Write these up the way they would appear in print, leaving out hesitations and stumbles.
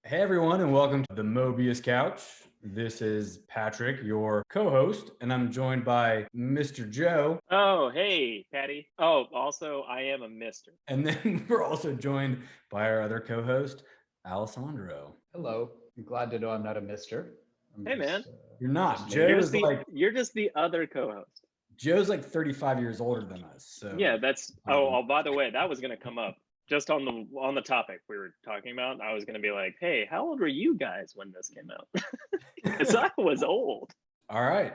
Hey everyone, and welcome to the Mobius Couch. This is Patrick, your co-host, and I'm joined by Mr. Joe. Oh, hey, Patty. Oh, also, I am a mister. And then we're also joined by our other co-host, Alessandro. Hello. I'm glad to know I'm not a mister. Hey, man. You're not. You're just the other co-host. Joe's like 35 years older than us. So Yeah, that's by the way, that was gonna come up just on the topic we were talking about. I was gonna be like, hey, how old were you guys when this came out? Because I was old. All right.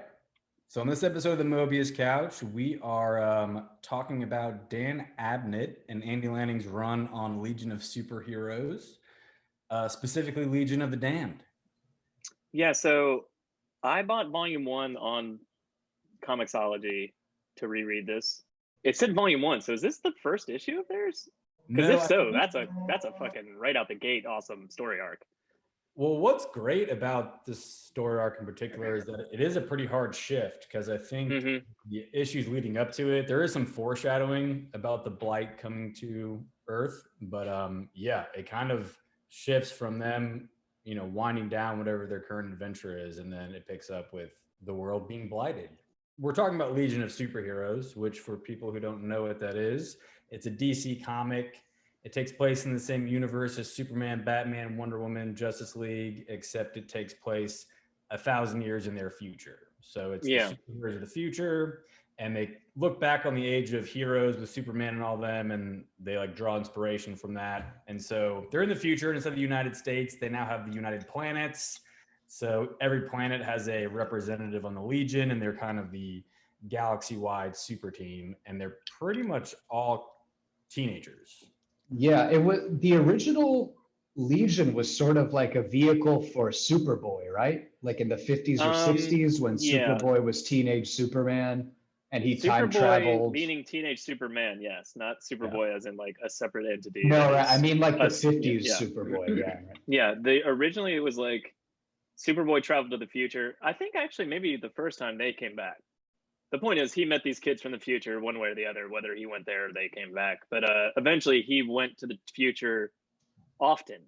So on this episode of the Mobius Couch, we are talking about Dan Abnett and Andy Lanning's run on Legion of Superheroes, specifically Legion of the Damned. Yeah, so I bought volume 1 on Comixology to reread this. It said volume 1, so is this the first issue of theirs? Because if so, that's a fucking right out the gate awesome story arc. Well, what's great about this story arc in particular is that it is a pretty hard shift, because I think the issues leading up to it, there is some foreshadowing about the Blight coming to Earth, but yeah, it kind of shifts from them, winding down whatever their current adventure is, and then it picks up with the world being blighted. We're talking about Legion of Superheroes, which for people who don't know what that is, it's a DC comic. It takes place in the same universe as Superman, Batman, Wonder Woman, Justice League, except it takes place 1,000 years in their future. So it's the superheroes of the future, and they look back on the age of heroes with Superman and all them, and they like draw inspiration from that. And so they're in the future, and instead of the United States, they now have the United Planets. So every planet has a representative on the Legion, and they're kind of the galaxy-wide super team, and they're pretty much all teenagers. Yeah, it was the original Legion was sort of like a vehicle for Superboy, right? Like in the 50s or 60s when Superboy was teenage Superman and he time traveled. Meaning teenage Superman, yes, not Superboy as in like a separate entity. No, right. I mean like the 50s Superboy, yeah. Right. Yeah, originally it was like Superboy traveled to the future. I think actually maybe the first time they came back. The point is he met these kids from the future one way or the other, whether he went there or they came back. But eventually he went to the future often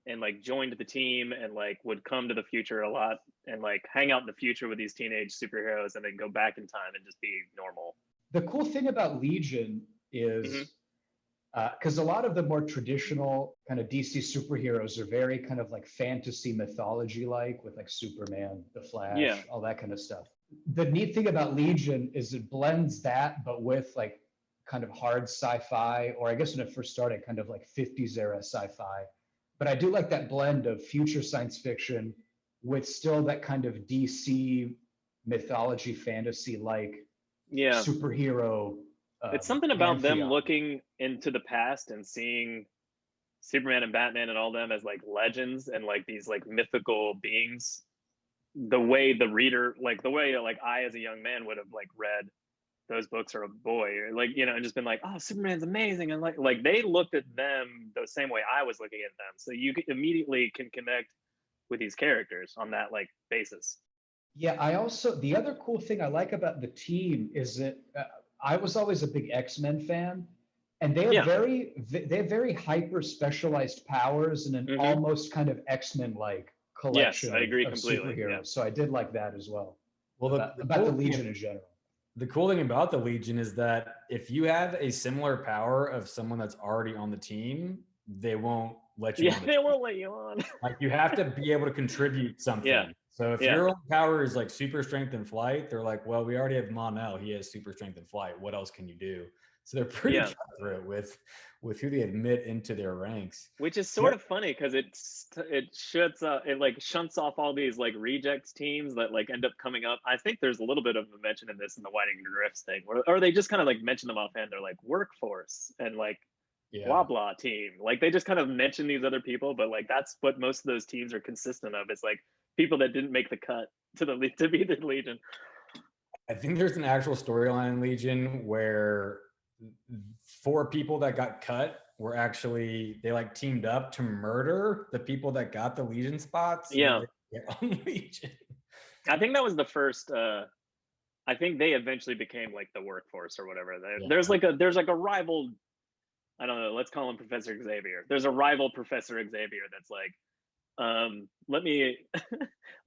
and like joined the team and like would come to the future a lot and like hang out in the future with these teenage superheroes and then go back in time and just be normal. The cool thing about Legion is because a lot of the more traditional kind of DC superheroes are very kind of like fantasy mythology like with like Superman, the Flash, all that kind of stuff. The neat thing about Legion is it blends that, but with like kind of hard sci-fi, or I guess when it first started, kind of like 50s era sci-fi. But I do like that blend of future science fiction with still that kind of DC mythology fantasy like superhero. It's something about them looking into the past and seeing Superman and Batman and all them as like legends and like these like mythical beings. The way the reader, like the way like I as a young man would have like read those books or a boy, or like, and just been like, oh, Superman's amazing. And like they looked at them the same way I was looking at them. So you immediately can connect with these characters on that like basis. Yeah, the other cool thing I like about the team is that I was always a big X-Men fan, and they have very hyper specialized powers and an almost kind of X-Men like collection. Yes, I agree completely. Superheroes. Yeah. So I did like that as well. Well, about the Legion in general. The cool thing about the Legion is that if you have a similar power of someone that's already on the team, they won't let you on. They won't let you on. Like you have to be able to contribute something. So if your own power is like super strength and flight, they're like, well, we already have Mon-El. He has super strength and flight. What else can you do? So they're pretty cutthroat with who they admit into their ranks. Which is sort of funny because it shunts off all these like rejects teams that like end up coming up. I think there's a little bit of a mention in this in the Whiting Drifts thing, or they just kind of like mention them offhand. They're like workforce and like blah blah team. Like they just kind of mention these other people, but like that's what most of those teams are consistent of. It's like people that didn't make the cut to be the Legion. I think there's an actual storyline in Legion where 4 people that got cut were actually, they like teamed up to murder the people that got the Legion spots. Yeah. Legion. I think that was the first, I think they eventually became like the workforce or whatever. There's like a rival, I don't know, let's call him Professor Xavier. There's a rival Professor Xavier that's like, let me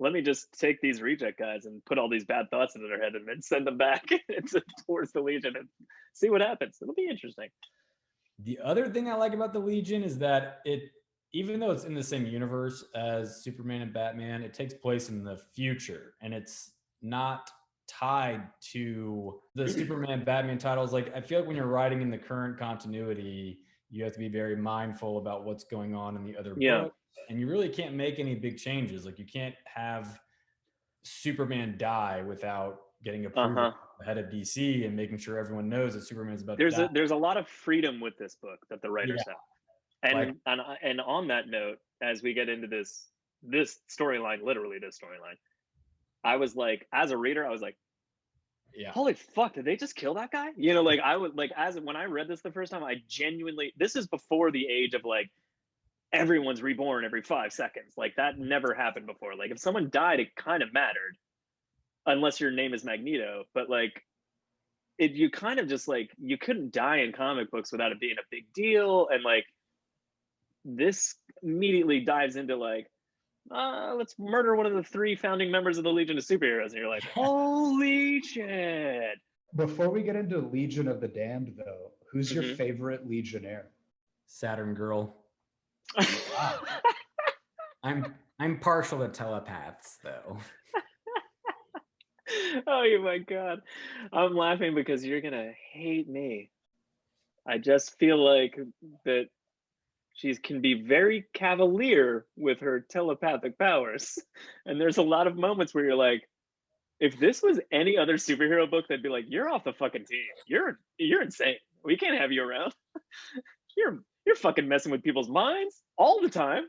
let me just take these reject guys and put all these bad thoughts into their head and then send them back towards the Legion and see what happens. It'll be interesting. The other thing I like about the Legion is that even though it's in the same universe as Superman and Batman, it takes place in the future, and it's not tied to the Superman Batman titles. Like, I feel like when you're writing in the current continuity, you have to be very mindful about what's going on in the other books, and you really can't make any big changes. Like, you can't have Superman die without getting approval ahead of DC and making sure everyone knows that Superman's about to die. There's a lot of freedom with this book that the writers have. And on that note, as we get into this storyline, literally this storyline, I was like, as a reader, I was like, holy fuck, did they just kill that guy? You know, like, I would, like, when I read this the first time, I genuinely, this is before the age of like everyone's reborn every 5 seconds. Like, that never happened before. Like, if someone died, it kind of mattered, unless your name is Magneto. But like, you kind of just, like, you couldn't die in comic books without it being a big deal. And like, this immediately dives into like, let's murder one of the 3 founding members of the Legion of Superheroes. And you're like, holy shit. Before we get into Legion of the Damned, though, who's your favorite Legionnaire? Saturn Girl. Wow. I'm partial to telepaths, though. Oh my God. I'm laughing because you're going to hate me. I just feel like that she can be very cavalier with her telepathic powers. And there's a lot of moments where you're like, if this was any other superhero book, they'd be like, you're off the fucking team. You're insane. We can't have you around. You're fucking messing with people's minds all the time.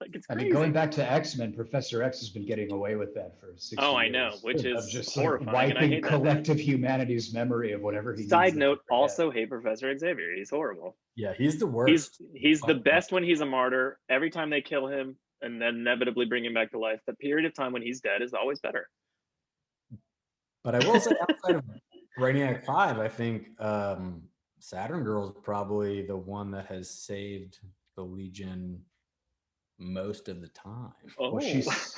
Like, it's crazy. I mean, going back to X-Men, Professor X has been getting away with that for 60 years. I know, which is just horrifying. Like wiping collective humanity's memory of whatever he Side note, also hate Professor Xavier. He's horrible. Yeah, he's the worst. He's the best when he's a martyr. Every time they kill him and then inevitably bring him back to life, the period of time when he's dead is always better. But I will say, outside of Brainiac 5, I think Saturn Girl is probably the one that has saved the Legion most of the time. Well, she's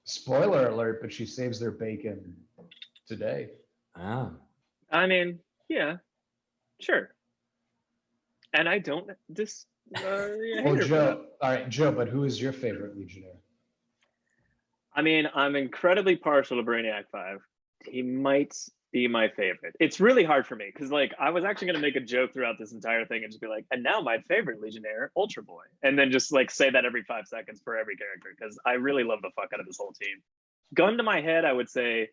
spoiler alert, but she saves their bacon today. I mean, yeah, sure. And I don't well, Joe, all right, Joe, but who is your favorite Legionnaire? I mean, I'm incredibly partial to Brainiac 5. He might be my favorite. It's really hard for me because, like, I was actually going to make a joke throughout this entire thing and just be like, and now my favorite Legionnaire, Ultra Boy. And then just, like, say that every 5 seconds for every character because I really love the fuck out of this whole team. Gun to my head, I would say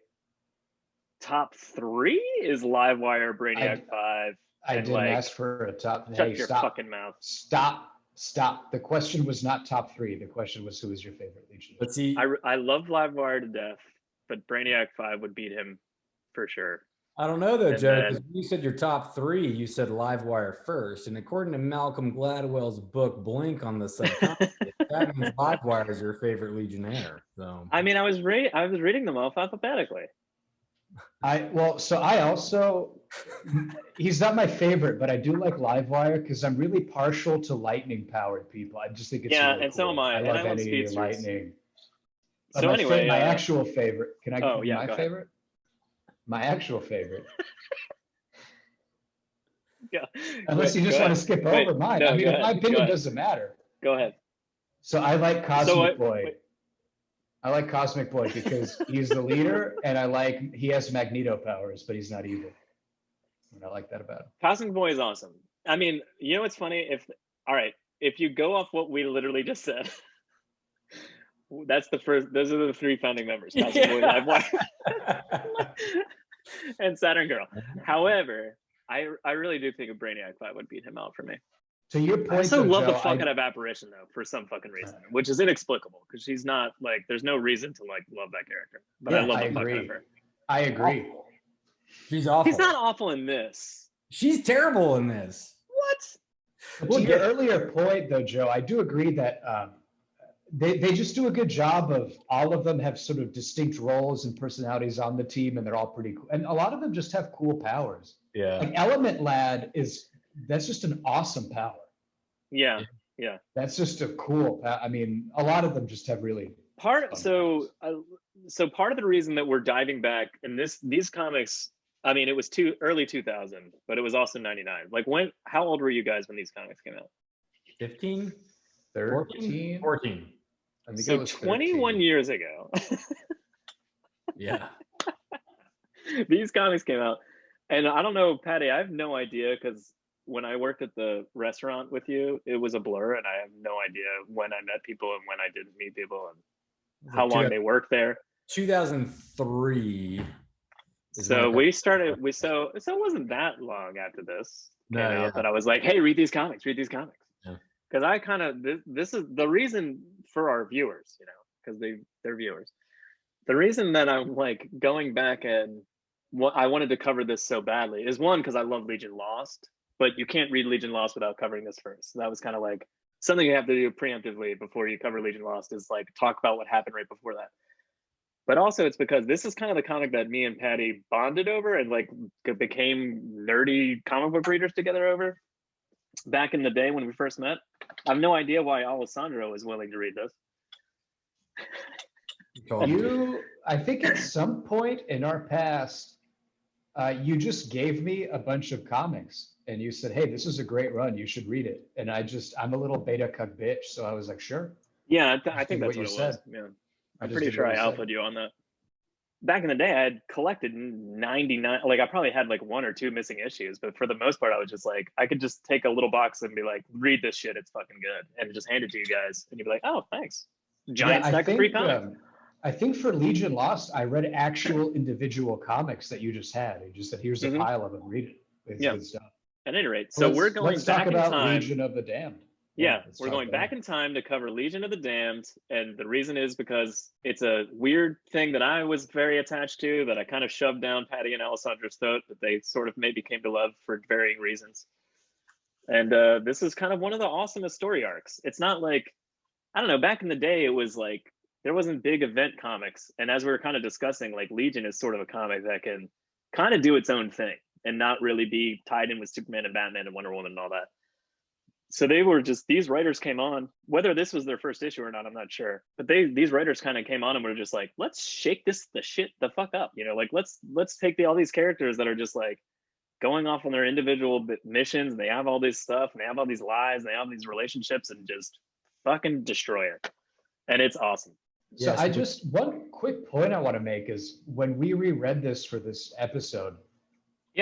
top 3 is Livewire, Brainiac 5. I didn't ask for a top. Shut your fucking mouth. Stop. The question was not top 3. The question was, who is your favorite Legionnaire? But see, I love Livewire to death, but Brainiac 5 would beat him for sure. I don't know though, Joe, because you said your top 3, you said Livewire first, and according to Malcolm Gladwell's book Blink on the subcontinent, that means Livewire is your favorite Legionnaire. So I mean, I was reading them off alphabetically. He's not my favorite, but I do like Livewire because I'm really partial to lightning powered people. I just think it's really and cool. so am I. I love any speedsters. lightning. But so anyway, my actual favorite. Can I give my favorite? Ahead. My actual favorite. Yeah. Unless you just want to skip over mine. No, I mean, my opinion doesn't matter. Go ahead. So I like Cosmic Boy. I like Cosmic Boy because he's the leader, and he has Magneto powers, but he's not evil. And I like that about him. Cosmic Boy is awesome. I mean, you know what's funny? If you go off what we literally just said, that's the first. Those are the 3 founding members: Cosmic Boy, Livewire, and Saturn Girl. However, I really do think a Brainiac 5 would beat him out for me. To your point, I also love the fuck out of Apparition though, for some fucking reason, which is inexplicable because she's not like. There's no reason to like love that character, but I love the fuck out of her. I agree. She's awful. He's not awful in this. She's terrible in this. What? To your earlier point, though, Joe, I do agree that they just do a good job of all of them have sort of distinct roles and personalities on the team, and they're all pretty cool. And a lot of them just have cool powers. Yeah. Like Element Lad that's just an awesome power. Yeah. Yeah. That's just a cool. I mean, a lot of them just have really so part of the reason that we're diving back in these comics, I mean, it was early 2000, but it was also 99. Like how old were you guys when these comics came out? 15, 13, 14. I think so it was 21 13. years ago. Yeah. These comics came out, and I don't know, Patty, I have no idea, because when I worked at the restaurant with you, it was a blur, and I have no idea when I met people and when I didn't meet people and how long they worked there. 2003. So we started. So it wasn't that long after this came out that I was like, "Hey, read these comics. Read these comics." Because I kind of this is the reason for our viewers, because they're viewers. The reason that I'm like going back and what I wanted to cover this so badly is, one, because I love Legion Lost, but you can't read Legion Lost without covering this first. So that was kind of like something you have to do preemptively before you cover Legion Lost, is like talk about what happened right before that. But also it's because this is kind of the comic that me and Patty bonded over and like became nerdy comic book readers together over back in the day when we first met. I have no idea why Alessandro is willing to read this. I think at some point in our past, you just gave me a bunch of comics and you said, "Hey, this is a great run. You should read it." And I'm a little beta cuck bitch, so I was like, "Sure." Yeah, I think that's what it said. was. Yeah, I'm pretty sure I alphaed you on that. Back in the day, I had collected 99. Like I probably had like 1 or 2 missing issues, but for the most part, I was just like, I could just take a little box and be like, "Read this shit. It's fucking good," and just hand it to you guys, and you'd be like, "Oh, thanks." Giant stack of free comics. I think for Legion Lost, I read actual individual comics that you just had. You just said, "Here's a pile of them. Read it." It's good stuff. At any rate, so we're going back in time. Let's talk about Legion of the Damned. Yeah, we're going back in time to cover Legion of the Damned, and the reason is because it's a weird thing that I was very attached to, that I kind of shoved down Patty and Alessandro's throat, that they sort of maybe came to love for varying reasons. And this is kind of one of the awesomest story arcs. It's not like, I don't know, back in the day, it was like, there wasn't big event comics. And as we were kind of discussing, like Legion is sort of a comic that can kind of do its own thing and not really be tied in with Superman and Batman and Wonder Woman and all that. So they were just, these writers came on, whether this was their first issue or not, I'm not sure. But these writers kind of came on and were just like, let's shake the fuck up. Like let's take all these characters that are just like going off on their individual missions, and they have all this stuff, and they have all these lives, and they have these relationships, and just fucking destroy it. And it's awesome. So one quick point I want to make is, when we reread this for this episode,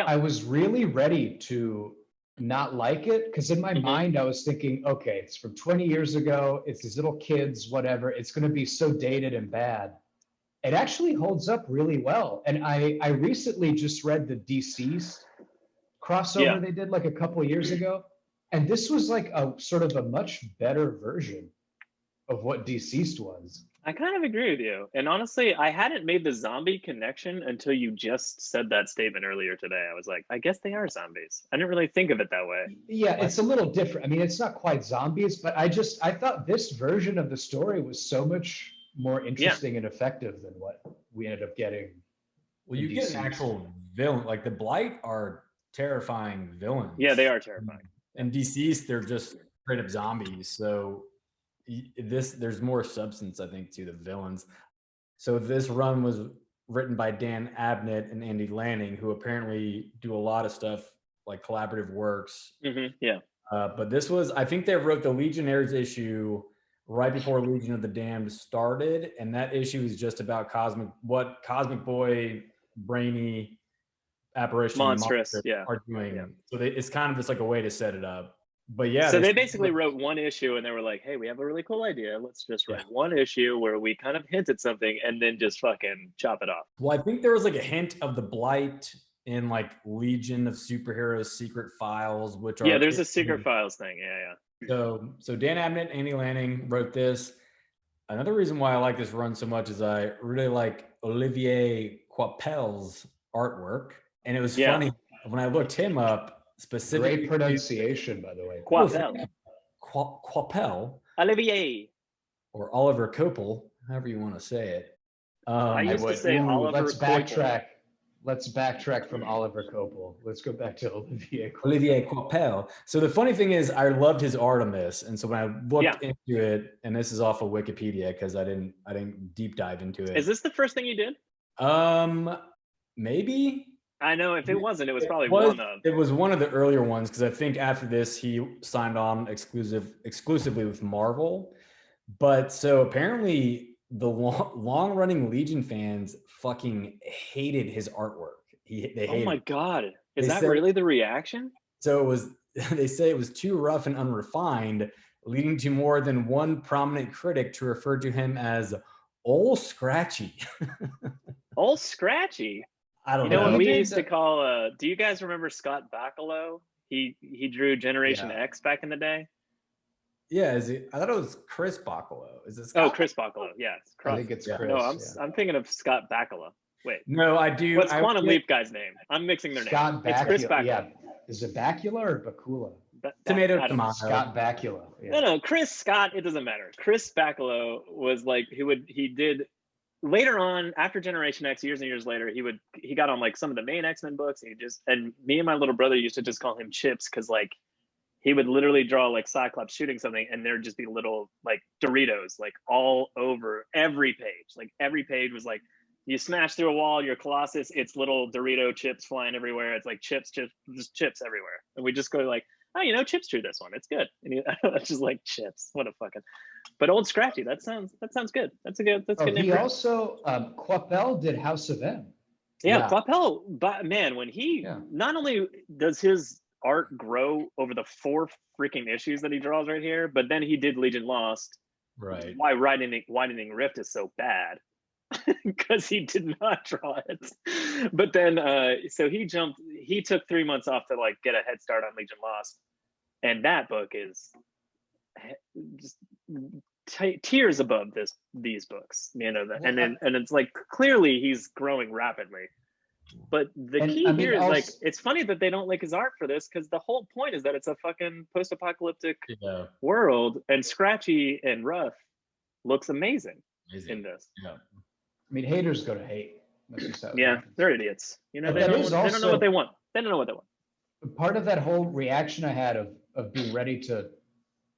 I was really ready to not like it, because in my mind I was thinking, okay, it's from 20 years ago, it's these little kids, whatever, it's going to be so dated and bad. It actually holds up really well. And I recently just read the Deceased crossover they did like a couple of years ago, and this was like a sort of a much better version of what Deceased was. I kind of agree with you. And honestly, I hadn't made the zombie connection until you just said that statement earlier today. I was like, I guess they are zombies. I didn't really think of it that way. Yeah, it's a little different. I mean, it's not quite zombies, but I thought this version of the story was so much more interesting and effective than what we ended up getting. Well, you get an actual villain. Like the Blight are terrifying villains. Yeah, they are terrifying. And Deceased, they're just straight up zombies. So there's more substance, I think, to the villains. So this run was written by Dan Abnett and Andy Lanning, who apparently do a lot of stuff like collaborative works. But this was, I think they wrote the Legionnaires issue right before Legion of the Damned started, and that issue is just about Cosmic Boy, Brainy, Apparition, Monstrous are doing. So it's kind of just like a way to set it up. But yeah, so they basically wrote one issue and they were like, hey, we have a really cool idea. Let's just write one issue where we kind of hint at something and then just fucking chop it off. Well, I think there was like a hint of the Blight in like Legion of Superheroes Secret Files, which are there's a Secret Files thing. So Dan Abnett and Andy Lanning wrote this. Another reason why I like this run so much is I really like Olivier Coipel's artwork. And it was funny when I looked him up. Specifically, great pronunciation, by the way. Coipel, Olivier, or Oliver Coipel, however you want to say it. I used to say Oliver. Let's backtrack. let's backtrack from Oliver Coipel. Let's go back to Olivier Coipel. Olivier Coipel. So the funny thing is, I loved his art on this, and so when I looked into it, and this is off of Wikipedia because I didn't deep dive into it. Is this the first thing you did? Maybe. I know if it wasn't, it was probably one of. It was one of the earlier ones because I think after this he signed on exclusively with Marvel. But so apparently the long-running Legion fans fucking hated his artwork. They hated oh my God. Is that really the reaction? So it was, they say it was too rough and unrefined, leading to more than one prominent critic to refer to him as Old Scratchy. Old Scratchy? I don't know. know. What we used to call, do you guys remember Scott Bakalo? He drew Generation X back in the day. Yeah, I thought it was Chris Bakalo. Is it Scott? Oh, Chris Bakalo. Yes. I think it's Chris. No, I'm thinking of Scott Bakalo. Wait. No, I do. What's Quantum Leap guy's name? I'm mixing their Scott names. It's Chris Bakula. Yeah. Is it Bakula or Bakula? Tomato. Scott Bakula. Yeah. No, Chris Scott. It doesn't matter. Chris Bakalo was like he did later on after Generation X, years and years later. He got on like some of the main X-Men books. And me and my little brother used to just call him Chips because like he would literally draw like Cyclops shooting something, and there'd just be little like Doritos like all over every page. Like every page was like, you smash through a wall, your Colossus, it's little Dorito chips flying everywhere. It's like chips, just chips everywhere. And we just go like, oh, Chips drew this one. It's good. And that's just like Chips. What a fucking. But Old Scratchy. That sounds good. That's a good name. He also Coipel did House of M. Yeah, Coipel. But man, when he not only does his art grow over the 4 freaking issues that he draws right here, but then he did Legion Lost. Right. Why Widening Rift is so bad. Because he did not draw it. But then so he took 3 months off to like get a head start on Legion Lost, and that book is just tiers above these books, and it's like clearly he's growing rapidly. But the key here is like, it's funny that they don't like his art for this, because the whole point is that it's a fucking post-apocalyptic world, and Scratchy and Rough looks amazing in this. Yeah. I mean, haters go to hate. They're idiots. They don't know what they want. They don't know what they want. Part of that whole reaction I had of being ready to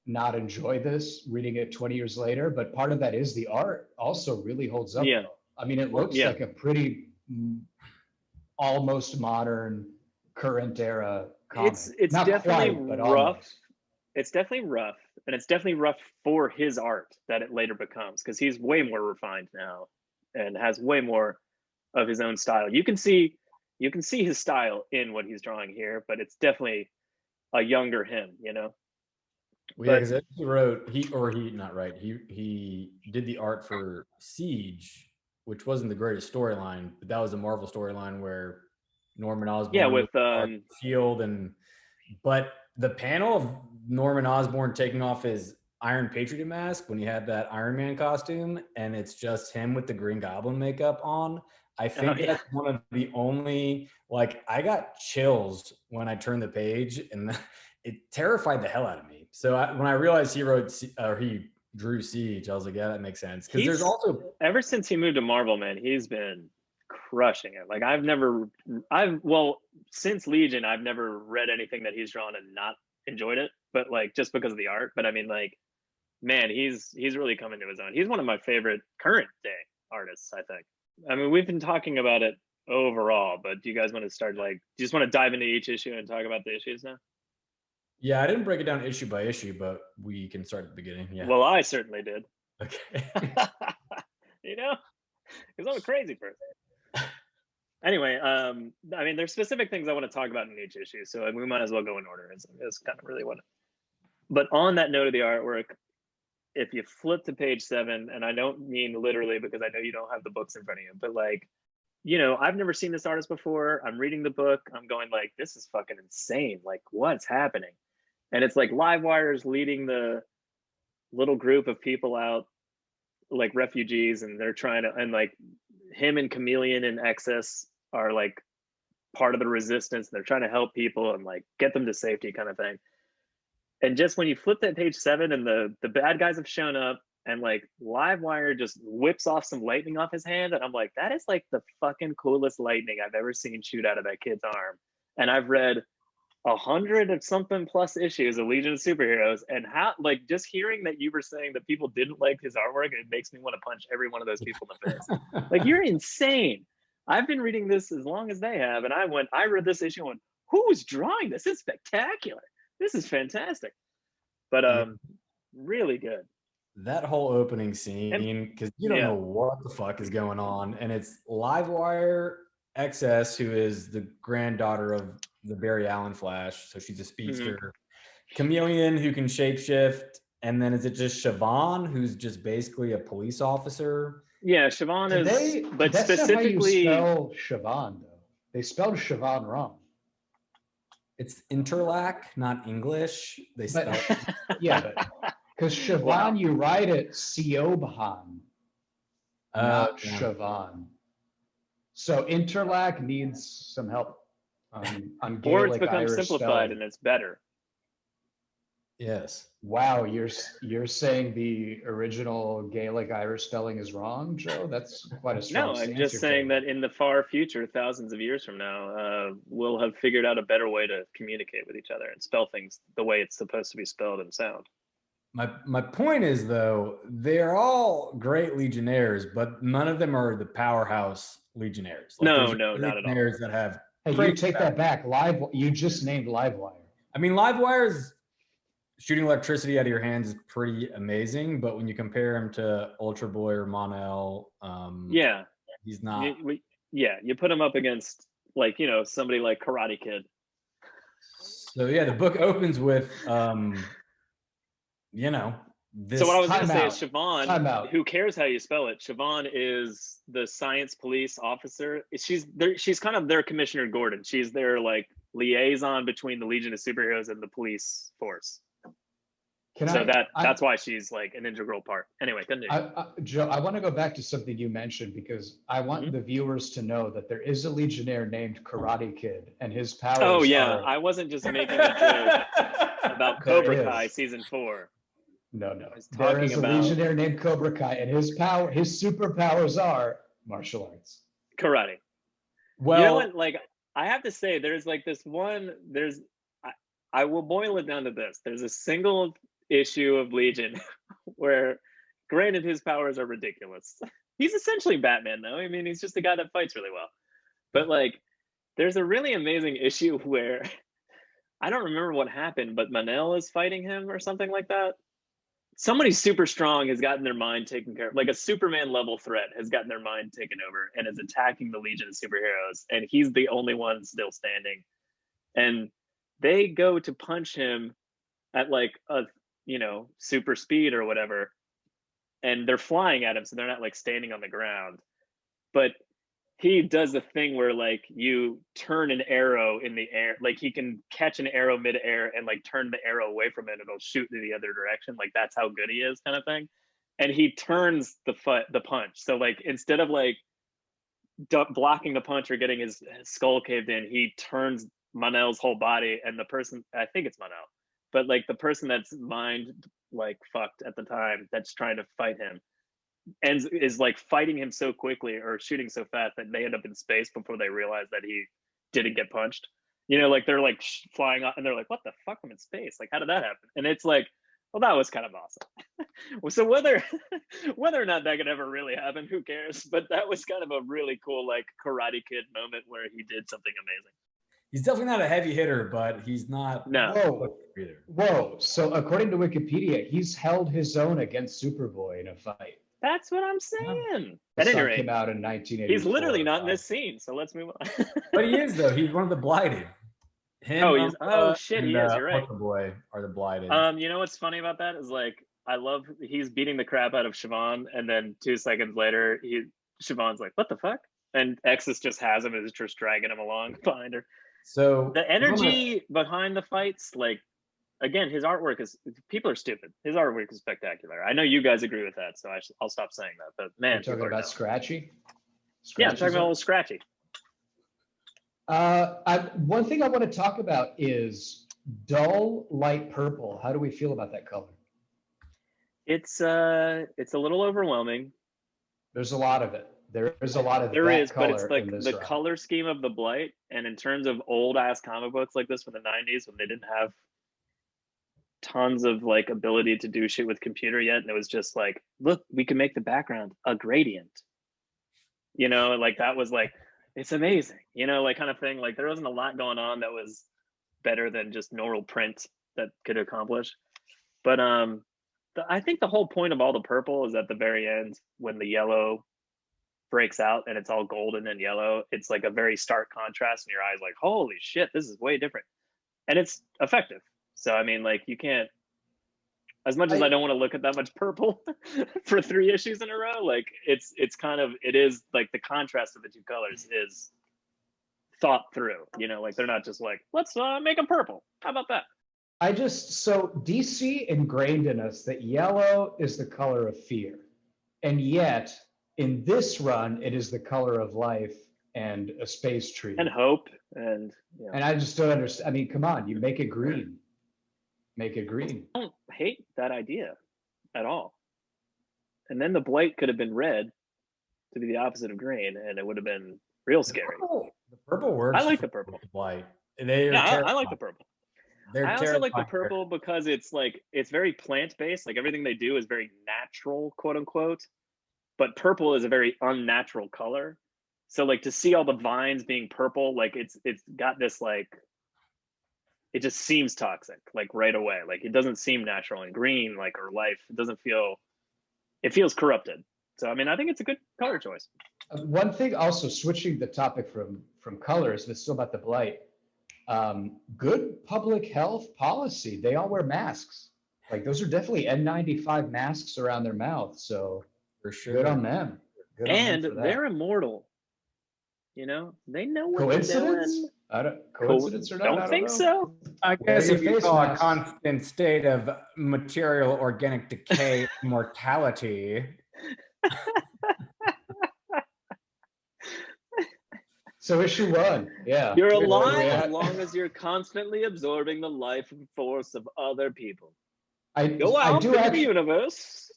not enjoy this, reading it 20 years later, but part of that is the art also really holds up. Yeah. I mean, it looks like a pretty almost modern, current era comic. It's not definitely quite, rough. Almost. It's definitely rough, and it's definitely rough for his art that it later becomes, because he's way more refined now and has way more of his own style. You can see his style in what he's drawing here, but it's definitely a younger him, Well, yeah, because he did the art for Siege, which wasn't the greatest storyline, but that was a Marvel storyline where Norman Osborn with Shield, but the panel of Norman Osborn taking off his Iron Patriot mask when he had that Iron Man costume, and it's just him with the Green Goblin makeup on. I think that's one of the only, like, I got chills when I turned the page, and it terrified the hell out of me. So when I realized he drew Siege, I was like, yeah, that makes sense. Because there's also, ever since he moved to Marvel, man, he's been crushing it. Like since Legion, I've never read anything that he's drawn and not enjoyed it, but like just because of the art. But I mean, like, man, he's really coming to his own. He's one of my favorite current day artists, I think. I mean, we've been talking about it overall, but do you guys want to start, like, do you just want to dive into each issue and talk about the issues now? Yeah, I didn't break it down issue by issue, but we can start at the beginning. Yeah. Well, I certainly did. Okay. Because I'm a crazy person. Anyway, I mean, there's specific things I want to talk about in each issue, so we might as well go in order. It's kind of really what. But on that note of the artwork, if you flip to page 7, and I don't mean literally because I know you don't have the books in front of you, but like, I've never seen this artist before. I'm reading the book. I'm going like, this is fucking insane. Like, what's happening? And it's like Livewire's leading the little group of people out, like refugees, and they're trying to, and like him and Chameleon and Excess are like part of the resistance. They're trying to help people and like get them to safety, kind of thing. And just when you flip that page 7 and the bad guys have shown up and like Livewire just whips off some lightning off his hand, and I'm like, that is like the fucking coolest lightning I've ever seen shoot out of that kid's arm. And I've read 100 and something plus issues of Legion of Superheroes, and how, like, just hearing that you were saying that people didn't like his artwork, it makes me want to punch every one of those people in the face. Like, you're insane. I've been reading this as long as they have, and I read this issue and went, who was drawing this? It's spectacular. This is fantastic. But really good. That whole opening scene, because you don't know what the fuck is going on, and it's Livewire XS, who is the granddaughter of the Barry Allen Flash, so she's a speedster. Chameleon, who can shapeshift, and then is it just Siobhan, who's just basically a police officer? Yeah, Siobhan is. But that's specifically, not how you spell Siobhan, though. They spelled Siobhan wrong. It's Interlac, not English. They spell it. Yeah, but because Siobhan, you write it Siobhan, not Siobhan. So Interlac needs some help on Gaelic, or it's become Irish simplified spelling. and it's better. Yes. Wow, you're saying the original Gaelic Irish spelling is wrong, Joe? That's quite a strong No, I'm just saying that in the far future, thousands of years from now, we'll have figured out a better way to communicate with each other and spell things the way it's supposed to be spelled and sound. My point is, though, they're all great Legionnaires, but none of them are the powerhouse Legionnaires. Like, no, not at all. Legionnaires that have. Hey, you take that back. You just named Livewire. I mean, Livewire's shooting electricity out of your hands is pretty amazing, but when you compare him to Ultra Boy or Mon-El, he's not. You put him up against, like, somebody like Karate Kid. So the book opens with, this. So what I was going to say is Siobhan, who cares how you spell it? Siobhan is the science police officer. She's kind of their Commissioner Gordon. She's their, like, liaison between the Legion of Superheroes and the police force. That's why she's like an integral part. Anyway, continue. Joe, I want to go back to something you mentioned, because I want the viewers to know that there is a Legionnaire named Karate Kid, and his powers. Oh yeah, I wasn't just making a joke about Cobra Kai season 4. No. There is a Legionnaire named Cobra Kai, and his superpowers are martial arts, karate. Well, you know what? Like, I have to say, there's like this one. I will boil it down to this. There's a single issue of Legion where, granted, his powers are ridiculous. He's essentially Batman, though. I mean, he's just a guy that fights really well. But like, there's a really amazing issue where I don't remember what happened, but Mon-El is fighting him or something like that. Somebody super strong has gotten their mind taken care of, like a Superman level threat has gotten their mind taken over and is attacking the Legion of Superheroes, and he's the only one still standing. And they go to punch him at like a super speed or whatever, and they're flying at him, so they're not like standing on the ground. But he does a thing where, like, you turn an arrow in the air, like he can catch an arrow mid-air and like turn the arrow away from it and it'll shoot in the other direction. Like, that's how good he is, kind of thing. And he turns the punch. So like, instead of like blocking the punch or getting his skull caved in, he turns Mon-El's whole body, and the person, I think it's Mon-El, but like the person that's mind like fucked at the time that's trying to fight him and is like fighting him so quickly or shooting so fast that they end up in space before they realize that he didn't get punched. Like they're like flying off and they're like, what the fuck, I'm in space, like how did that happen? And it's like, well, that was kind of awesome. So whether or not that could ever really happen, who cares? But that was kind of a really cool, like, Karate Kid moment where he did something amazing. He's definitely not a heavy hitter, but he's not. No. Whoa. So according to Wikipedia, he's held his own against Superboy in a fight. That's what I'm saying. At any rate, came out in 1984. He's literally not in this scene, so let's move on. But he is, though. He's one of the Blighted. He is. You're right. Boy are the Blighted. You know what's funny about that is, like, I love he's beating the crap out of Siobhan, and then 2 seconds later, Siobhan's like, "What the fuck?" And Exus just has him and is just dragging him along behind her. So the energy behind the fights, like, again, his artwork is, people are stupid. His artwork is spectacular. I know you guys agree with that, so I'll stop saying that. But man, you're talking about Scratchy? Yeah, I'm talking about a little Scratchy. One thing I want to talk about is dull light purple. How do we feel about that color? It's a little overwhelming. There's a lot of it. There is a lot of there that is, but it's like the run. color scheme of the Blight, and in terms of old ass comic books like this from the 90s when they didn't have tons of like ability to do shit with computer yet, and it was just like, look, we can make the background a gradient. You know, like that was like, it's amazing, you know, like kind of thing. Like there wasn't a lot going on that was better than just normal print that could accomplish. But I think the whole point of all the purple is at the very end when the yellow breaks out and it's all golden and yellow. It's like a very stark contrast in your eyes, like, holy shit, this is way different. And it's effective. So I mean, like, you can't, as much as I don't want to look at that much purple for 3 issues in a row, like it's kind of, it is like the contrast of the two colors is thought through, you know, like they're not just like, let's make them purple. How about that? So DC ingrained in us that yellow is the color of fear. And yet in this run, it is the color of life and a space tree. And hope. And, you know. And I just don't understand. I mean, come on, you make it green. Make it green. I don't hate that idea at all. And then the Blight could have been red to be the opposite of green, and it would have been real scary. The purple works. I like the purple. Blight. I like the purple. I also like the purple because it's like, it's very plant-based. Like everything they do is very natural, quote unquote. But purple is a very unnatural color. So like to see all the vines being purple, like it's got this like, it just seems toxic, like right away. Like it doesn't seem natural. And green, like, or life, it doesn't feel, it feels corrupted. So I mean, I think it's a good color choice. One thing also, switching the topic from colors, but still about the Blight, good public health policy. They all wear masks. Like those are definitely N95 masks around their mouth. So for sure, good on them. Good and on them they're immortal. You know, they know what coincidence? They're doing. I don't, coincidence or not? Don't think so. I guess if you call a constant state of material organic decay mortality. So issue 1, yeah. You're alive as long as you're constantly absorbing the life force of other people. Go out into the universe.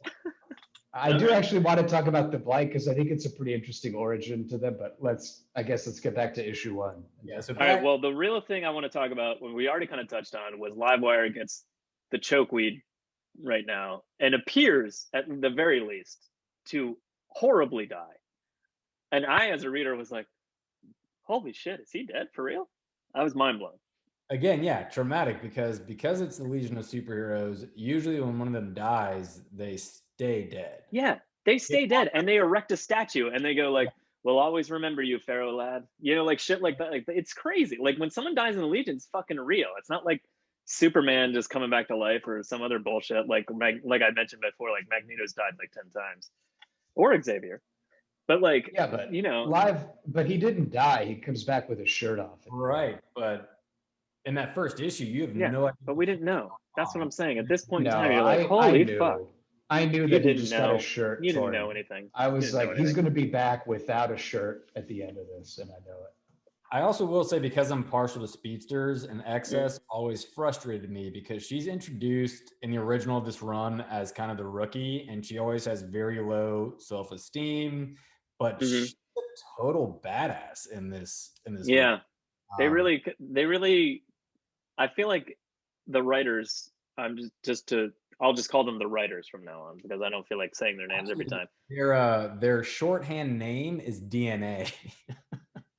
I do actually want to talk about the Blight because I think it's a pretty interesting origin to them, but I guess let's get back to issue 1. Yeah. So all right. Well, the real thing I want to talk about, when we already kind of touched on, was Livewire gets the chokeweed right now and appears at the very least to horribly die. And I, as a reader, was like, holy shit, is he dead for real? I was mind blown. Again, yeah, traumatic because it's the Legion of Superheroes. Usually when one of them dies, they stay dead. Yeah, they stay dead, and they erect a statue, and they go like, "We'll always remember you, Pharaoh lad." You know, like shit like that. Like it's crazy. Like when someone dies in the Legion, it's fucking real. It's not like Superman just coming back to life or some other bullshit. Like I mentioned before, like Magneto's died like 10 times, or Xavier. But like, yeah, but you know, but he didn't die. He comes back with his shirt off. Right, but in that first issue, you have no idea. But we didn't know. That's what I'm saying. At this point in time, you're like, holy fuck. I knew that he just got a shirt. You didn't know anything. I was like, he's going to be back without a shirt at the end of this, and I know it. I also will say, because I'm partial to speedsters, and Excess always frustrated me because she's introduced in the original of this run as kind of the rookie, and she always has very low self-esteem, but she's a total badass in this. Yeah, they really. I feel like the writers. I'll just call them the writers from now on because I don't feel like saying their names every time. Their shorthand name is DNA.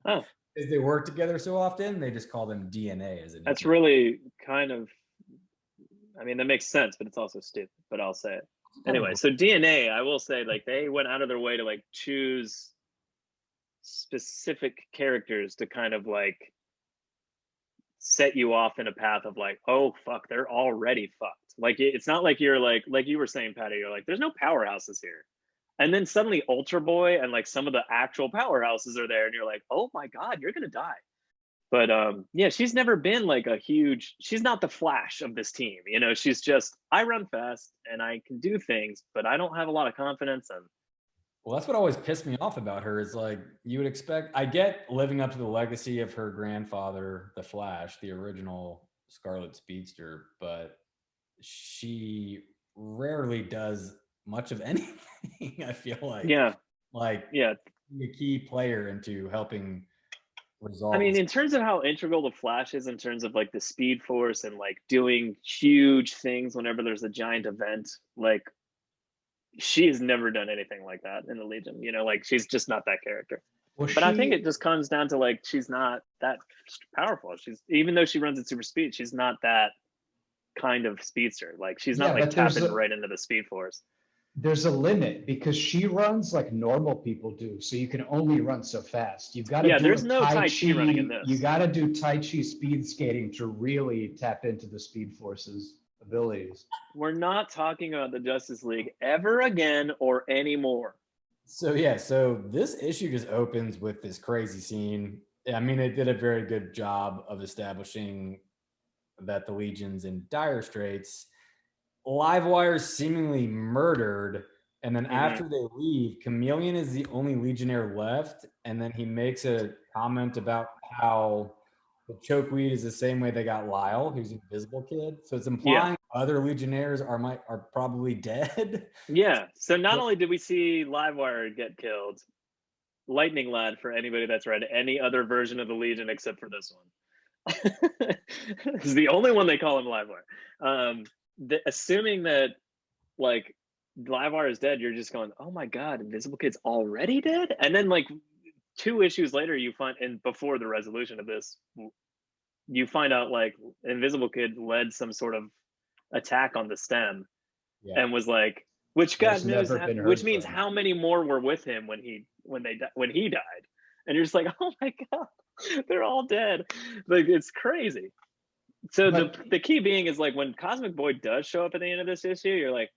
Oh. Because they work together so often, they just call them DNA as a nickname. That's really kind of, I mean, that makes sense, but it's also stupid, but I'll say it. Anyway, so DNA, I will say, like, they went out of their way to, like, choose specific characters to kind of, like, set you off in a path of, like, oh, fuck, they're already fucked. Like, it's not like you're, like you were saying, Patty, you're like, there's no powerhouses here. And then suddenly Ultra Boy and like some of the actual powerhouses are there and you're like, oh my God, you're going to die. But yeah, she's never been like she's not the Flash of this team. You know, she's just, I run fast and I can do things, but I don't have a lot of confidence. And well, that's what always pissed me off about her is like, you would expect, I get living up to the legacy of her grandfather, the Flash, the original Scarlet Speedster, but she rarely does much of anything. I feel like, yeah, a key player into helping resolve. I mean, in terms of how integral the Flash is in terms of like the Speed Force and like doing huge things whenever there's a giant event, like she has never done anything like that in the Legion. You know, like she's just not that character. But I think it just comes down to like she's not that powerful. She's, even though she runs at super speed, she's not that kind of speedster. Like she's not like tapping right into the Speed Force. There's a limit because she runs like normal people do, so you can only run so fast. You've got to do there's no Tai Chi running in this. You got to do Tai Chi speed skating to really tap into the Speed Force's abilities. We're not talking about the Justice League ever again or anymore. So this issue just opens with this crazy scene. I mean, they did a very good job of establishing that the Legion's in dire straits. Livewire's seemingly murdered, and then after they leave, Chameleon is the only Legionnaire left, and then he makes a comment about how the chokeweed is the same way they got Lyle, who's an Invisible Kid. So it's implying other Legionnaires are probably dead. Yeah. So not only did we see Livewire get killed, Lightning Lad, for anybody that's read any other version of the Legion except for this one. It's the only one they call him Livewire. Assuming that like Livewire is dead, you're just going, oh my god, Invisible Kid's already dead? And then like 2 issues later, you find, and before the resolution of this, you find out like Invisible Kid led some sort of attack on the stem and was like, which God knows, which means how many more were with him when he died. And you're just like, oh my god, they're all dead. Like, it's crazy. So the key being is like when Cosmic Boy does show up at the end of this issue, you're like,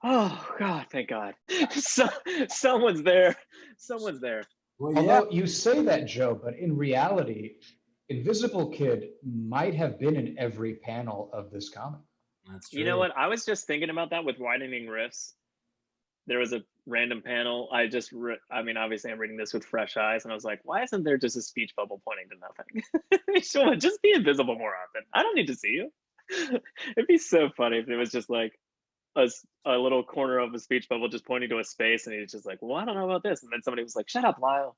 oh god, thank God. So someone's there. Well, although you say that, Joe, but in reality, Invisible Kid might have been in every panel of this comic. That's true. You know what? I was just thinking about that with Widening Rifts. There was a random panel. I mean, obviously I'm reading this with fresh eyes, and I was like, why isn't there just a speech bubble pointing to nothing? Sure, just be invisible more often. I don't need to see you. It'd be so funny if it was just like a little corner of a speech bubble just pointing to a space, and he's just like, well, I don't know about this. And then somebody was like, shut up, Lyle.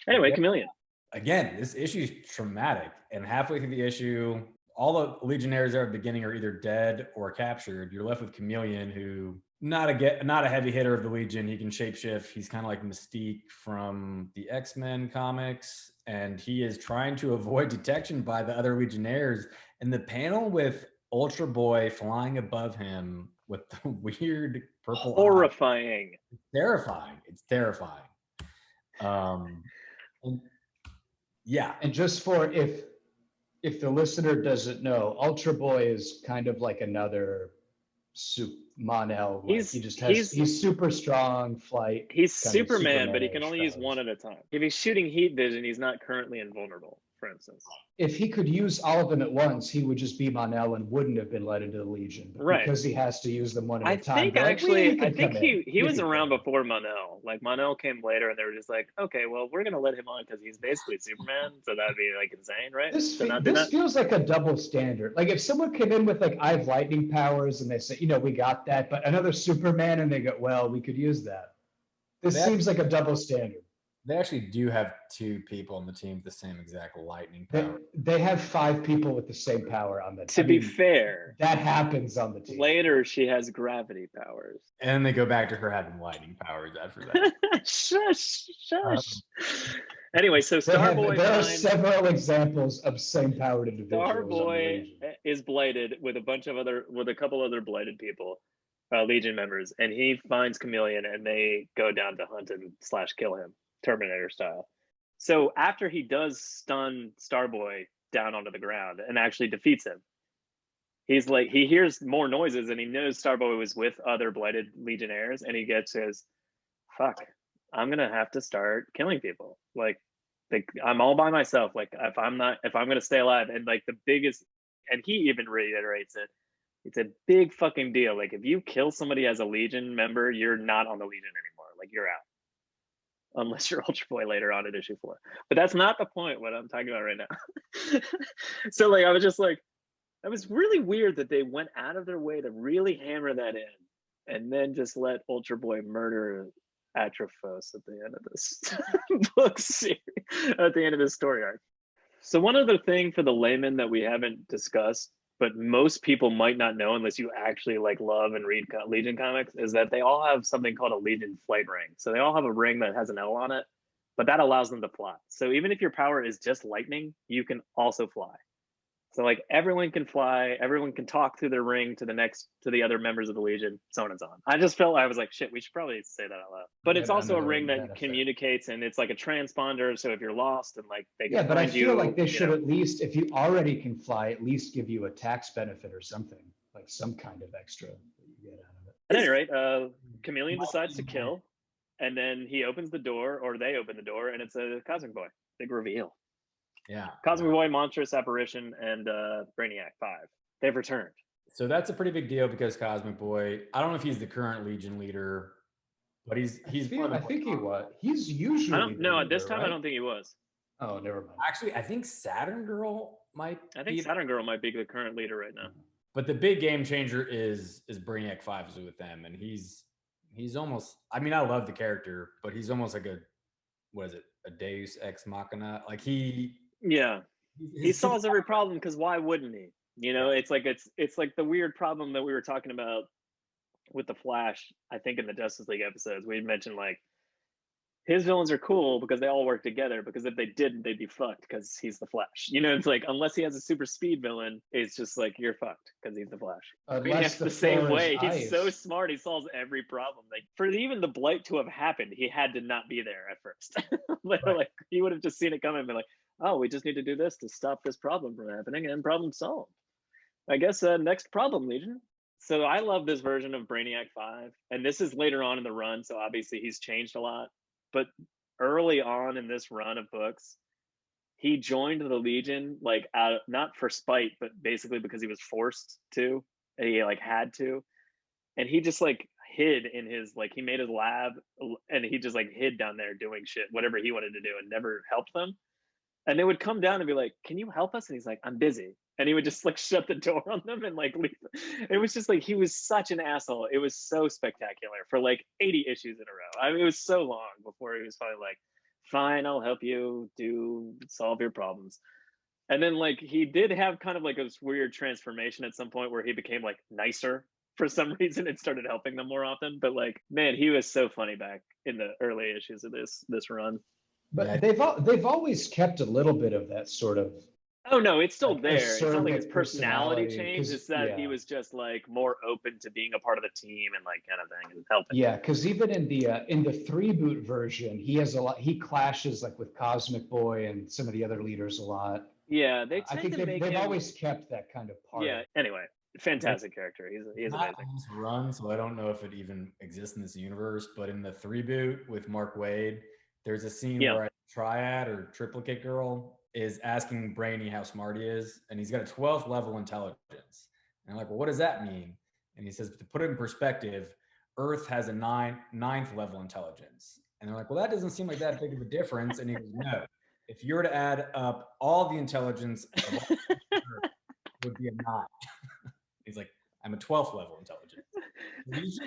Anyway, Chameleon. Again, this issue is traumatic. And halfway through the issue, all the Legionnaires at the beginning are either dead or captured. You're left with Chameleon, who not a heavy hitter of the Legion. He can shapeshift. He's kind of like Mystique from the X-Men comics, and he is trying to avoid detection by the other Legionnaires. And the panel with Ultra Boy flying above him with the weird purple horrifying eye. It's terrifying. And just for if the listener doesn't know, Ultra Boy is kind of like another Mon-El. He's super strong flight. He's Superman, but he can only use one at a time. If he's shooting heat vision, he's not currently invulnerable, for instance. If he could use all of them at once, he would just be Mon-El and wouldn't have been led into the Legion. But because he has to use them one at a time. I think he was around before Mon-El. Like Mon-El came later, and they were just like, okay, well, we're gonna let him on because he's basically Superman, so that'd be like insane, right? This feels like a double standard. Like if someone came in with like, I have lightning powers, and they say, we got that, but another Superman, and they go, well, we could use that. This seems like a double standard. They actually do have 2 people on the team with the same exact lightning power. They have 5 people with the same power on the team. To be fair, that happens on the team. Later, she has gravity powers. And then they go back to her having lightning powers after that. Shush. Anyway, so Starboy. There are several examples of same powered individuals. Starboy is blighted with a couple other blighted people, Legion members, and he finds Chameleon, and they go down to hunt him / kill him. Terminator style. So after he does stun Starboy down onto the ground and actually defeats him, he's like, he hears more noises and he knows Starboy was with other blighted Legionnaires, and he gets his, fuck, I'm gonna have to start killing people. Like I'm all by myself. Like if I'm gonna stay alive, and like the biggest, and he even reiterates it, it's a big fucking deal. Like if you kill somebody as a Legion member, you're not on the Legion anymore. Like you're out. Unless you're Ultra Boy later on in issue 4. But that's not the point, what I'm talking about right now. So like I was just like, That was really weird that they went out of their way to really hammer that in, and then just let Ultra Boy murder Atrophos at the end of this book series, at the end of this story arc. So one other thing for the layman that we haven't discussed, but most people might not know unless you actually like love and read Legion comics, is that they all have something called a Legion flight ring. So they all have a ring that has an L on it, but that allows them to fly. So even if your power is just lightning, you can also fly. So like everyone can fly, everyone can talk through their ring to the other members of the Legion, so on and so on. I just felt, I was like, shit, we should probably say that out loud. But it's also a ring that communicates, and it's like a transponder. So if you're lost and like they can but I find feel you, like they should at least, if you already can fly, at least give you a tax benefit or something, like some kind of extra that you get out of it. At any rate, Chameleon decides to kill, and then he opens the door, or they open the door, and it's a Cosmic Boy. Big reveal. Yeah. Cosmic Boy, Monstrous Apparition, and Brainiac 5. They've returned. So that's a pretty big deal because Cosmic Boy, I don't know if he's the current Legion leader, but he's I think he was. He's usually I don't know. At this time, right? I don't think he was. Oh, never mind. Actually, I think Saturn Girl might. I think Saturn Girl might be the current leader right now. But the big game changer is Brainiac 5 is with them, and he's almost. I mean, I love the character, but he's almost like a Deus Ex Machina. Like he solves every problem, because why wouldn't he? You know, it's like the weird problem that we were talking about with the Flash. I think in the Justice League episodes, we mentioned like his villains are cool because they all work together, because if they didn't, they'd be fucked because he's the Flash. You know, it's like, unless he has a super speed villain, it's just like, you're fucked because he's the Flash. Brainiac's the same way. He's so smart. He solves every problem. Like, for even the Blight to have happened, he had to not be there at first. Like he would have just seen it coming and been like, oh, we just need to do this to stop this problem from happening, and problem solved. I guess next problem, Legion. So I love this version of Brainiac 5, and this is later on in the run, so obviously he's changed a lot. But early on in this run of books, he joined the Legion, like not for spite, but basically because he was forced to, and he like had to. And he just like hid in his, like, he made his lab, and he just like hid down there doing shit, whatever he wanted to do, and never helped them. And they would come down and be like, can you help us? And he's like, I'm busy. And he would just like shut the door on them and like leave. It was just like, he was such an asshole. It was so spectacular for like 80 issues in a row. I mean, it was so long before he was finally like, fine, I'll help you solve your problems. And then like, he did have kind of like this weird transformation at some point where he became like nicer for some reason and started helping them more often. But like, man, he was so funny back in the early issues of this run. But they've always kept a little bit of that sort of. Oh no, it's still there. It's not like his personality changed. It's that he was just like more open to being a part of the team and like kind of thing and helping. Yeah, because even in the 3-boot version, he has a lot. He clashes like with Cosmic Boy and some of the other leaders a lot. Yeah, I think they've always kept that kind of part. Yeah. Anyway, fantastic character. He's not amazing. This run, so I don't know if it even exists in this universe. But in the 3-boot with Mark Waid, there's a scene where a triad or triplicate girl is asking Brainy how smart he is, and he's got a 12th level intelligence. And I'm like, well, what does that mean? And he says, to put it in perspective, Earth has a 9th level intelligence. And they're like, well, that doesn't seem like that big of a difference. And he goes, no, if you were to add up all the intelligence of all Earth, it would be a 9. He's like, I'm a 12th level intelligence.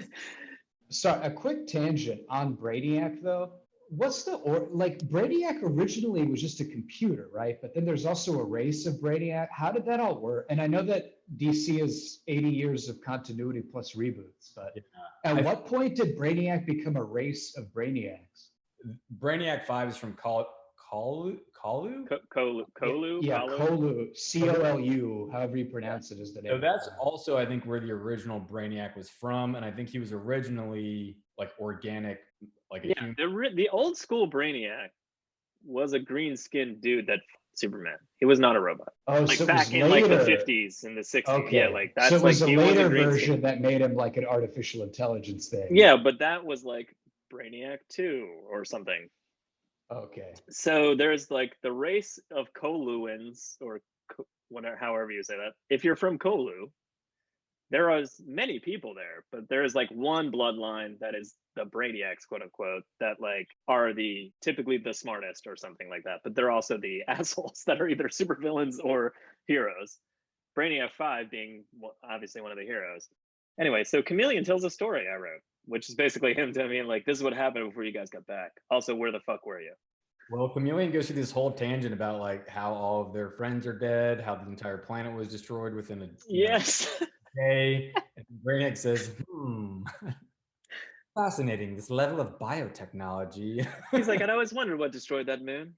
So a quick tangent on Brainiac though. What's Brainiac originally was just a computer, right? But then there's also a race of Brainiac. How did that all work? And I know that DC is 80 years of continuity plus reboots, but at what point did Brainiac become a race of Brainiacs? Brainiac 5 is from Colu? Yeah, Colu, C-O-L-U, however you pronounce it is the name. So that's also, I think, where the original Brainiac was from, and I think he was originally like organic, like a human. The old school Brainiac was a green-skinned dude that Superman. He was not a robot. Oh, like so back in like the 50s and the 60s. Okay. Yeah, like that's so it was like a later version that made him like an artificial intelligence thing. Yeah, but that was like Brainiac 2 or something. Okay. So there's like the race of Coluans, or whatever, however you say that. If you're from Colu, there are many people there, but there is like one bloodline that is the Brainiacs, quote unquote, that like are typically the smartest or something like that. But they're also the assholes that are either supervillains or heroes. Brainiac 5 being obviously one of the heroes. Anyway, so Chameleon tells a story I wrote, which is basically him telling me, like, this is what happened before you guys got back. Also, where the fuck were you? Well, Chameleon goes through this whole tangent about like how all of their friends are dead, how the entire planet was destroyed within a day. And Brainiac says, fascinating, this level of biotechnology. He's like, I'd always wondered what destroyed that moon.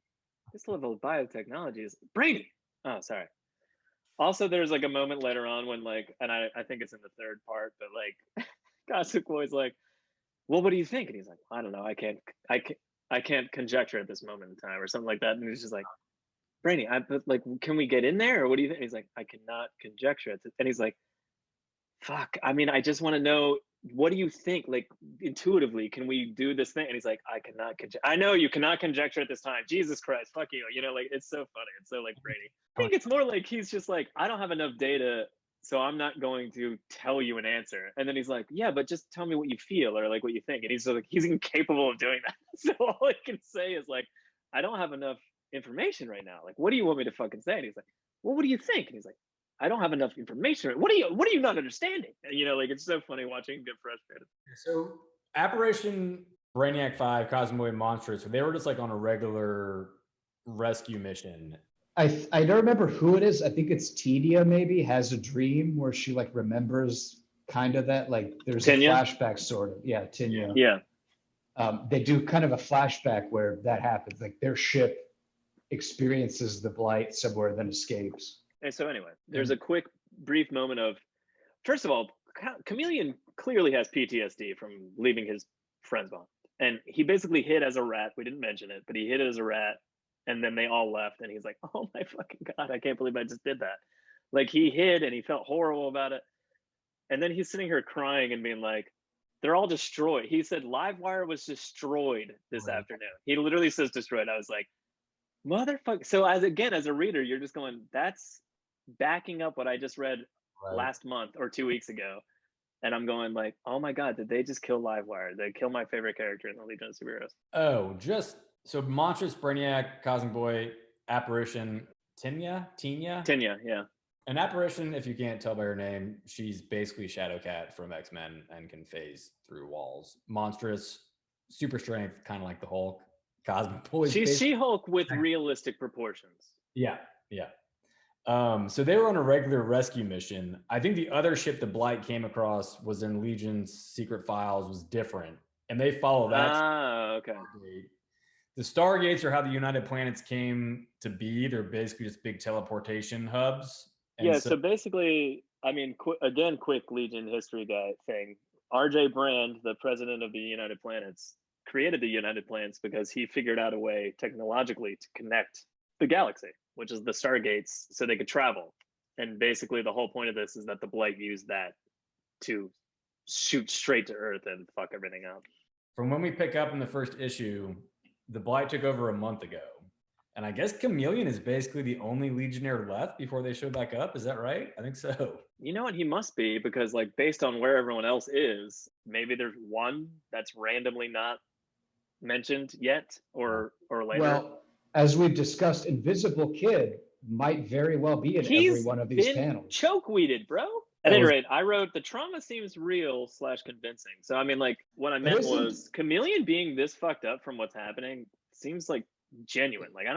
This level of biotechnology is Brady. Oh, sorry. Also, there's like a moment later on when like, and I think it's in the third part, but like Cosmic Boy's like, well, what do you think? And he's like, I don't know. I can't conjecture at this moment in time or something like that. And he's just like, Brainy, but like, can we get in there? Or what do you think? And he's like, I cannot conjecture it. And he's like, fuck. I mean, I just want to know, what do you think? Like intuitively, can we do this thing? And he's like, I cannot conjecture. I know you cannot conjecture at this time. Jesus Christ, fuck you. You know, like it's so funny. It's so like Brady. I think it's more like he's just like, I don't have enough data, so I'm not going to tell you an answer. And then he's like, yeah, but just tell me what you feel or like what you think. And he's like, he's incapable of doing that. So all I can say is like, I don't have enough information right now. Like, what do you want me to fucking say? And he's like, well, what do you think? And he's like, I don't have enough information. What are you not understanding? And, you know, like it's so funny watching him get frustrated. So Apparition, Brainiac 5, Cosmic Boy, Monstrous, they were just like on a regular rescue mission. I don't remember who it is. I think it's Tedia maybe has a dream where she like remembers kind of that, like there's a flashback sort of. Yeah, Tinya. Yeah. They do kind of a flashback where that happens. Like their ship experiences the Blight somewhere, then escapes. And so anyway, there's a quick, brief moment of, first of all, Chameleon clearly has PTSD from leaving his friends behind. And he basically hid as a rat. We didn't mention it, but he hid as a rat. And then they all left. And he's like, oh my fucking God, I can't believe I just did that. Like he hid and he felt horrible about it. And then he's sitting here crying and being like, they're all destroyed. He said Livewire was destroyed this afternoon. He literally says destroyed. I was like, motherfucker. So as a reader, you're just going, that's backing up what I just read last month or 2 weeks ago. And I'm going like, oh my God, did they just kill Livewire? They kill my favorite character in the Legion of Superheroes. Oh, so Monstrous, Brainiac, Cosmic Boy, Apparition, Tinya, yeah. An Apparition, if you can't tell by her name, she's basically Shadowcat from X-Men and can phase through walls. Monstrous, super strength, kind of like the Hulk. Cosmic Boy. She's She-Hulk with realistic proportions. Yeah. So they were on a regular rescue mission. I think the other ship the Blight came across was in Legion's secret files, was different. And they follow that. Okay. The Stargates are how the United Planets came to be. They're basically just big teleportation hubs. And so basically, I mean, quick Legion history guy thing. R.J. Brand, the president of the United Planets, created the United Planets because he figured out a way technologically to connect the galaxy, which is the Stargates, so they could travel. And basically the whole point of this is that the Blight used that to shoot straight to Earth and fuck everything up. From when we pick up in the first issue, the Blight took over a month ago. And I guess Chameleon is basically the only Legionnaire left before they show back up. Is that right? I think so. You know what? He must be, because like based on where everyone else is, maybe there's one that's randomly not mentioned yet or later. Well, as we've discussed, Invisible Kid might very well be in every one of these panels. Choke-weeded, bro. At any rate, I wrote, the trauma seems real / convincing. So I mean, like what I meant was Chameleon being this fucked up from what's happening seems like genuine. Like I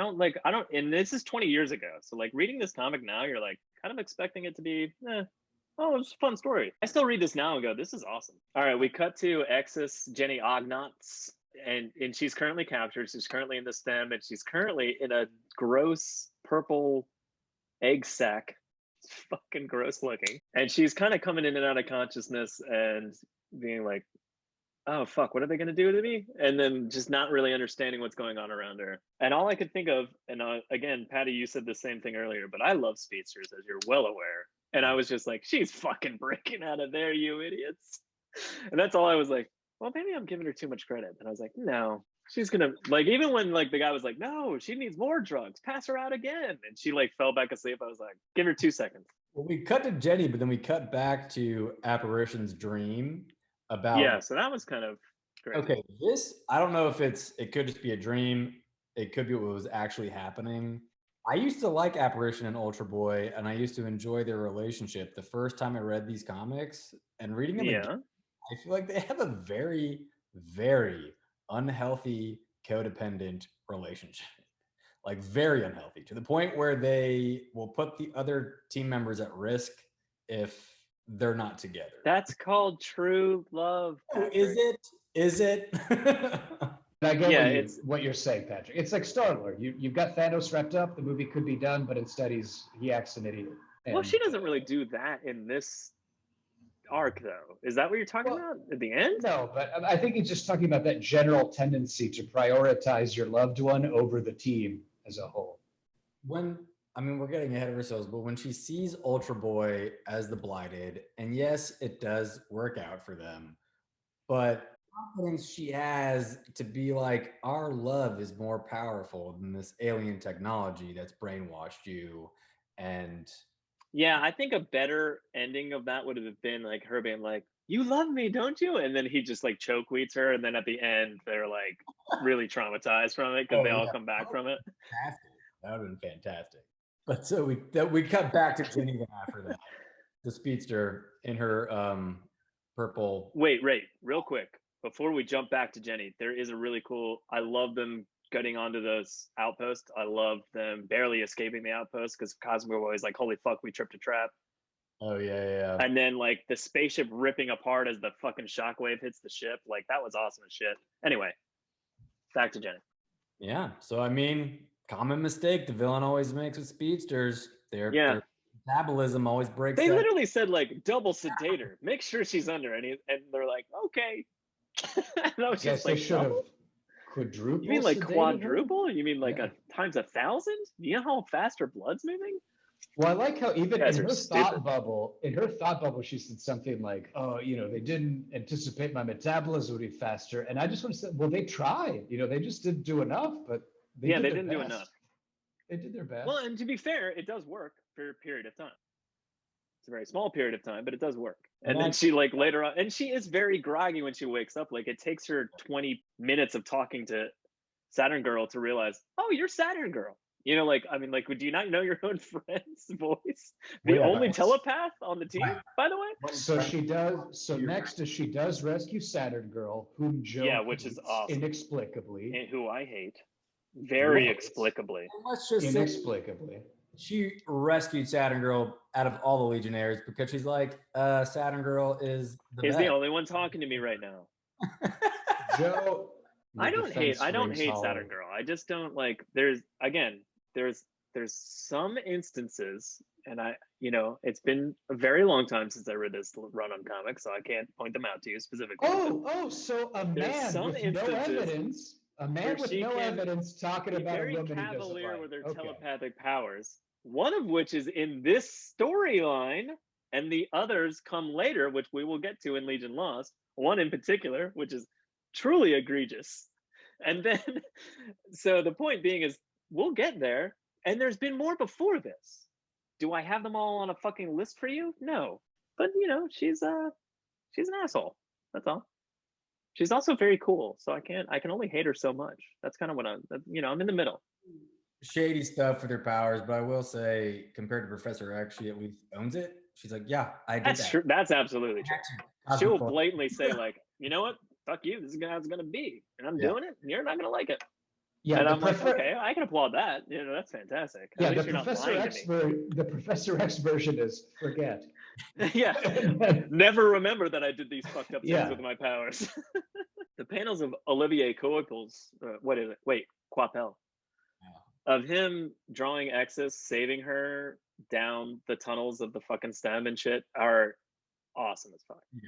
don't, and this is 20 years ago. So like reading this comic now, you're like kind of expecting it to be, oh, it's a fun story. I still read this now and go, this is awesome. All right, we cut to Exus Jenny Ognotz, and she's currently captured. She's currently in the stem, and she's currently in a gross purple egg sack. It's fucking gross looking. And she's kind of coming in and out of consciousness and being like, oh, fuck, what are they going to do to me? And then just not really understanding what's going on around her. And all I could think of, and again, Patty, you said the same thing earlier, but I love speedsters, as you're well aware. And I was just like, she's fucking breaking out of there, you idiots. And that's all I was like, well, maybe I'm giving her too much credit. And I was like, no, she's going to, like, even when like the guy was like, no, she needs more drugs, pass her out again. And she like fell back asleep. I was like, give her 2 seconds. Well, we cut to Jenny, but then we cut back to Apparition's dream about. Yeah, so that was kind of great. Okay, I don't know if it could just be a dream. It could be what was actually happening. I used to like Apparition and Ultra Boy, and I used to enjoy their relationship the first time I read these comics. And reading them again, I feel like they have a very, very unhealthy, codependent relationship. Like very unhealthy, to the point where they will put the other team members at risk if they're not together. That's called true love, Patrick. Oh, is it? Is it? I get what you're saying, Patrick. It's like Star-Lord. You've got Thanos wrapped up. The movie could be done, but instead he acts an idiot. Well, she doesn't really do that in this arc, though. Is that what you're talking about at the end? No, but I think he's just talking about that general tendency to prioritize your loved one over the team as a whole. We're getting ahead of ourselves, but when she sees Ultra Boy as the Blighted, and yes, it does work out for them, but confidence she has to be like, our love is more powerful than this alien technology that's brainwashed you. And yeah, I think a better ending of that would have been like her being like, you love me, don't you? And then he just like choke weeds her, and then at the end they're like really traumatized from it because they all come back from it. Fantastic. That would have been fantastic. But so we cut back to Jenny then after that. The speedster in her purple. Wait, real quick. Before we jump back to Jenny, there is a really cool, I love them getting onto those outposts. I love them barely escaping the outpost because Cosmo always like, holy fuck, we tripped a trap. Oh, yeah. And then like the spaceship ripping apart as the fucking shockwave hits the ship. Like that was awesome as shit. Anyway, back to Jenny. Yeah. So, I mean, common mistake the villain always makes with speedsters. Their metabolism always breaks. They literally said like double sedate her. Make sure she's under. And they're like, okay. And I was just like, they should have quadruple. You mean like quadruple? You mean like times 1,000? You know how fast her blood's moving? Well, I like how even in her thought bubble, she said something like, "Oh, they didn't anticipate my metabolism would be faster." And I just want to say, well, they tried. They just didn't do enough. But they didn't do enough. They did their best. Well, and to be fair, it does work for a period of time. It's a very small period of time, but it does work. And then she like later on, and she is very groggy when she wakes up. Like it takes her 20 minutes of talking to Saturn Girl to realize, oh, you're Saturn Girl. Do you not know your own friend's voice? The only telepath on the team, by the way. So she does. So next, she does rescue Saturn Girl, whom Joe which is awesome. Inexplicably, and who I hate, very explicably. Let's just inexplicably. She rescued Saturn Girl out of all the Legionnaires because she's like, Saturn Girl is the only one talking to me right now. Joe. I don't hate Saturn Girl. I just don't like. There's some instances, and it's been a very long time since I read this run on comics, so I can't point them out to you specifically. So a man with no evidence. A man with no evidence talking about a woman very cavalier like. with her telepathic powers. One of which is in this storyline, and the others come later, which we will get to in Legion Lost. One in particular, which is truly egregious. And then, so the point being is, we'll get there, and there's been more before this. Do I have them all on a fucking list for you? No, but she's an asshole. That's all. She's also very cool, so I can only hate her so much. That's kind of what I'm in the middle. Shady stuff with her powers, but I will say, compared to Professor X, she at least owns it. She's like, yeah, I did That's that. True. That's absolutely true. She'll blatantly say like, you know what? Fuck you. This is how it's gonna be, and I'm doing it, and you're not gonna like it. Yeah, and I'm like, okay, I can applaud that. That's fantastic. Yeah, the Professor X version is forget. Yeah, never remember that I did these fucked up things with my powers. The panels of Olivier Coipel's, Coipel, of him drawing X's, saving her down the tunnels of the fucking stem and shit are awesome as fuck. Yeah.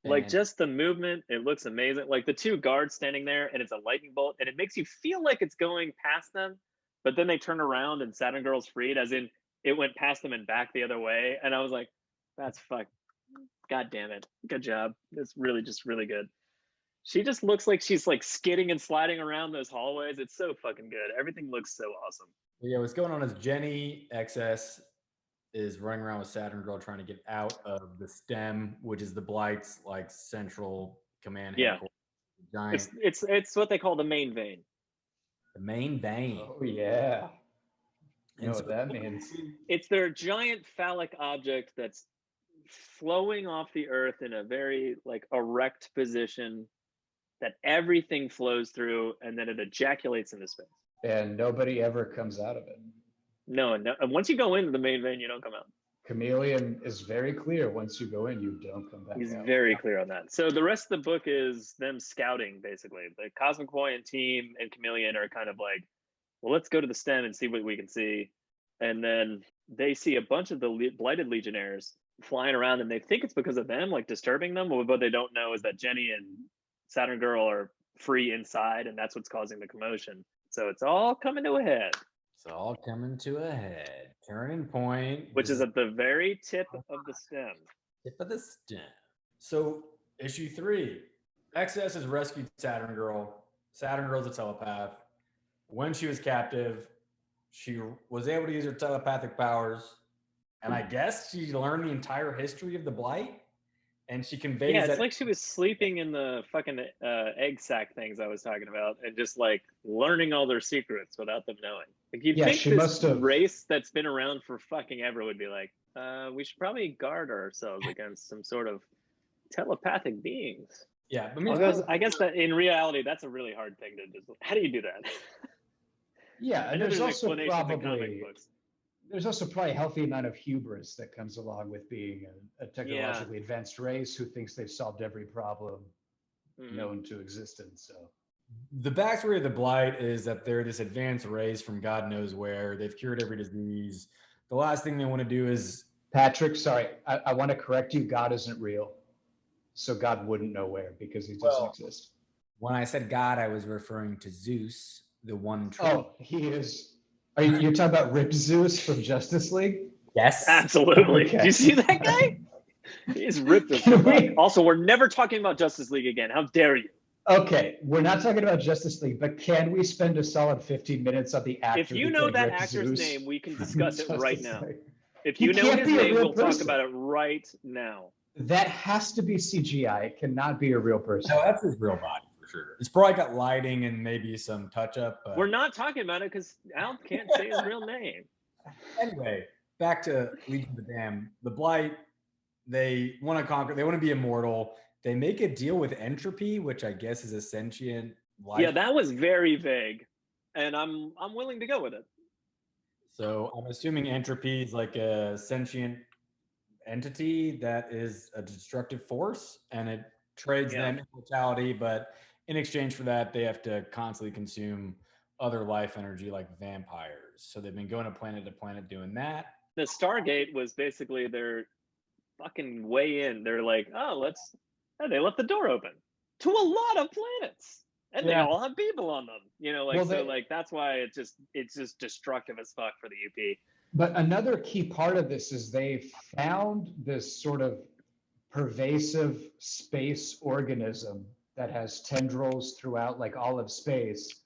Like just the movement, it looks amazing. Like the two guards standing there and it's a lightning bolt and it makes you feel like it's going past them, but then they turn around and Saturn Girl's freed, as in it went past them and back the other way. And I was like, that's fuck. God damn it. Good job. It's really just really good. She just looks like she's like skidding and sliding around those hallways. It's so fucking good. Everything looks so awesome. Yeah, what's going on is Jenny XS is running around with Saturn Girl trying to get out of the stem, which is the Blight's like central command. Yeah, giant. It's what they call the main vein. The main vein. Oh yeah. You know what that means? It's their giant phallic object that's flowing off the earth in a very like erect position that everything flows through, and then it ejaculates into space. And nobody ever comes out of it. No, and once you go into the main vein, you don't come out. Chameleon is very clear. Once you go in, you don't come back He's out. very clear on that. So the rest of the book is them scouting, basically. The Cosmic Boy and team and Chameleon are kind of like, well, let's go to the stem and see what we can see. And then they see a bunch of the blighted legionnaires flying around, and they think it's because of them, like disturbing them. But what they don't know is that Jenny and Saturn Girl are free inside, and that's what's causing the commotion. So it's all coming to a head. It's all coming to a head. Turning point. Which is at the very tip of the stem. Tip of the stem. So, issue 3. XS has rescued Saturn Girl. Saturn Girl's a telepath. When she was captive, she was able to use her telepathic powers. And I guess she learned the entire history of the Blight. And she conveys that. Yeah, it's like she was sleeping in the fucking egg sac things I was talking about, and just like learning all their secrets without them knowing. Like you'd think this race that's been around for fucking ever would be like, we should probably guard ourselves against some sort of telepathic beings. Yeah, I guess that in reality, that's a really hard thing to just. How do you do that? Yeah, and there's also probably a healthy amount of hubris that comes along with being a technologically advanced race who thinks they've solved every problem known to existence. So the backstory of the Blight is that they're this advanced race from God knows where. They've cured every disease. The last thing they want to do is... Patrick, sorry, I want to correct you. God isn't real. So God wouldn't know where because he doesn't exist. When I said God, I was referring to Zeus, the one true. Oh, he is... You're talking about Rip Zeus from Justice League? Yes. Absolutely. Okay. Do you see that guy? He's ripped as fuck. Also, we're never talking about Justice League again. How dare you? Okay, we're not talking about Justice League, but can we spend a solid 15 minutes on the actor? If you know that actor's name, we can discuss it right now. If you know his name, we'll talk about it right now. That has to be CGI. It cannot be a real person. No, that's his real body. Sure. It's probably got lighting and maybe some touch up. We're not talking about it because Al can't say his real name. Anyway, back to Legion of the Damned. The Blight, they want to conquer, they want to be immortal. They make a deal with entropy, which I guess is a sentient life. Yeah, that was very vague. And I'm willing to go with it. So I'm assuming entropy is like a sentient entity that is a destructive force, and it trades them immortality, but in exchange for that, they have to constantly consume other life energy like vampires. So they've been going to planet doing that. The Stargate was basically their fucking way in. They're like, they left the door open to a lot of planets. And they all have people on them. You know, like that's why it's just destructive as fuck for the UP. But another key part of this is they found this sort of pervasive space organism that has tendrils throughout like all of space,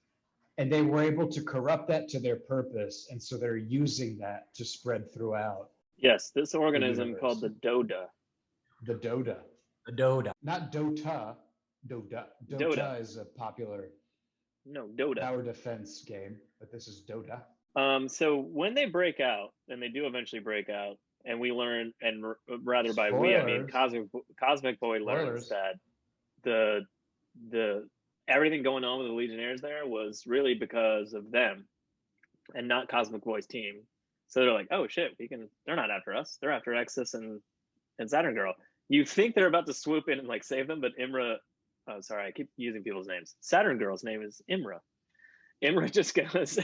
and they were able to corrupt that to their purpose, and so they're using that to spread throughout. Yes, this organism called the Doda. The Doda. The Doda. Not Dota. Doda. Dota is a popular Doda tower defense game, but this is Doda. So when they break out, and they do eventually break out, and we learn, and rather by Spoilers. we, I mean Cosmic Boy learns that the everything going on with the Legionnaires there was really because of them and not Cosmic Boy's team. So they're like, oh shit, they're not after us. They're after Exus and Saturn Girl. You think they're about to swoop in and like save them, but I keep using people's names. Saturn Girl's name is Imra. Imra just goes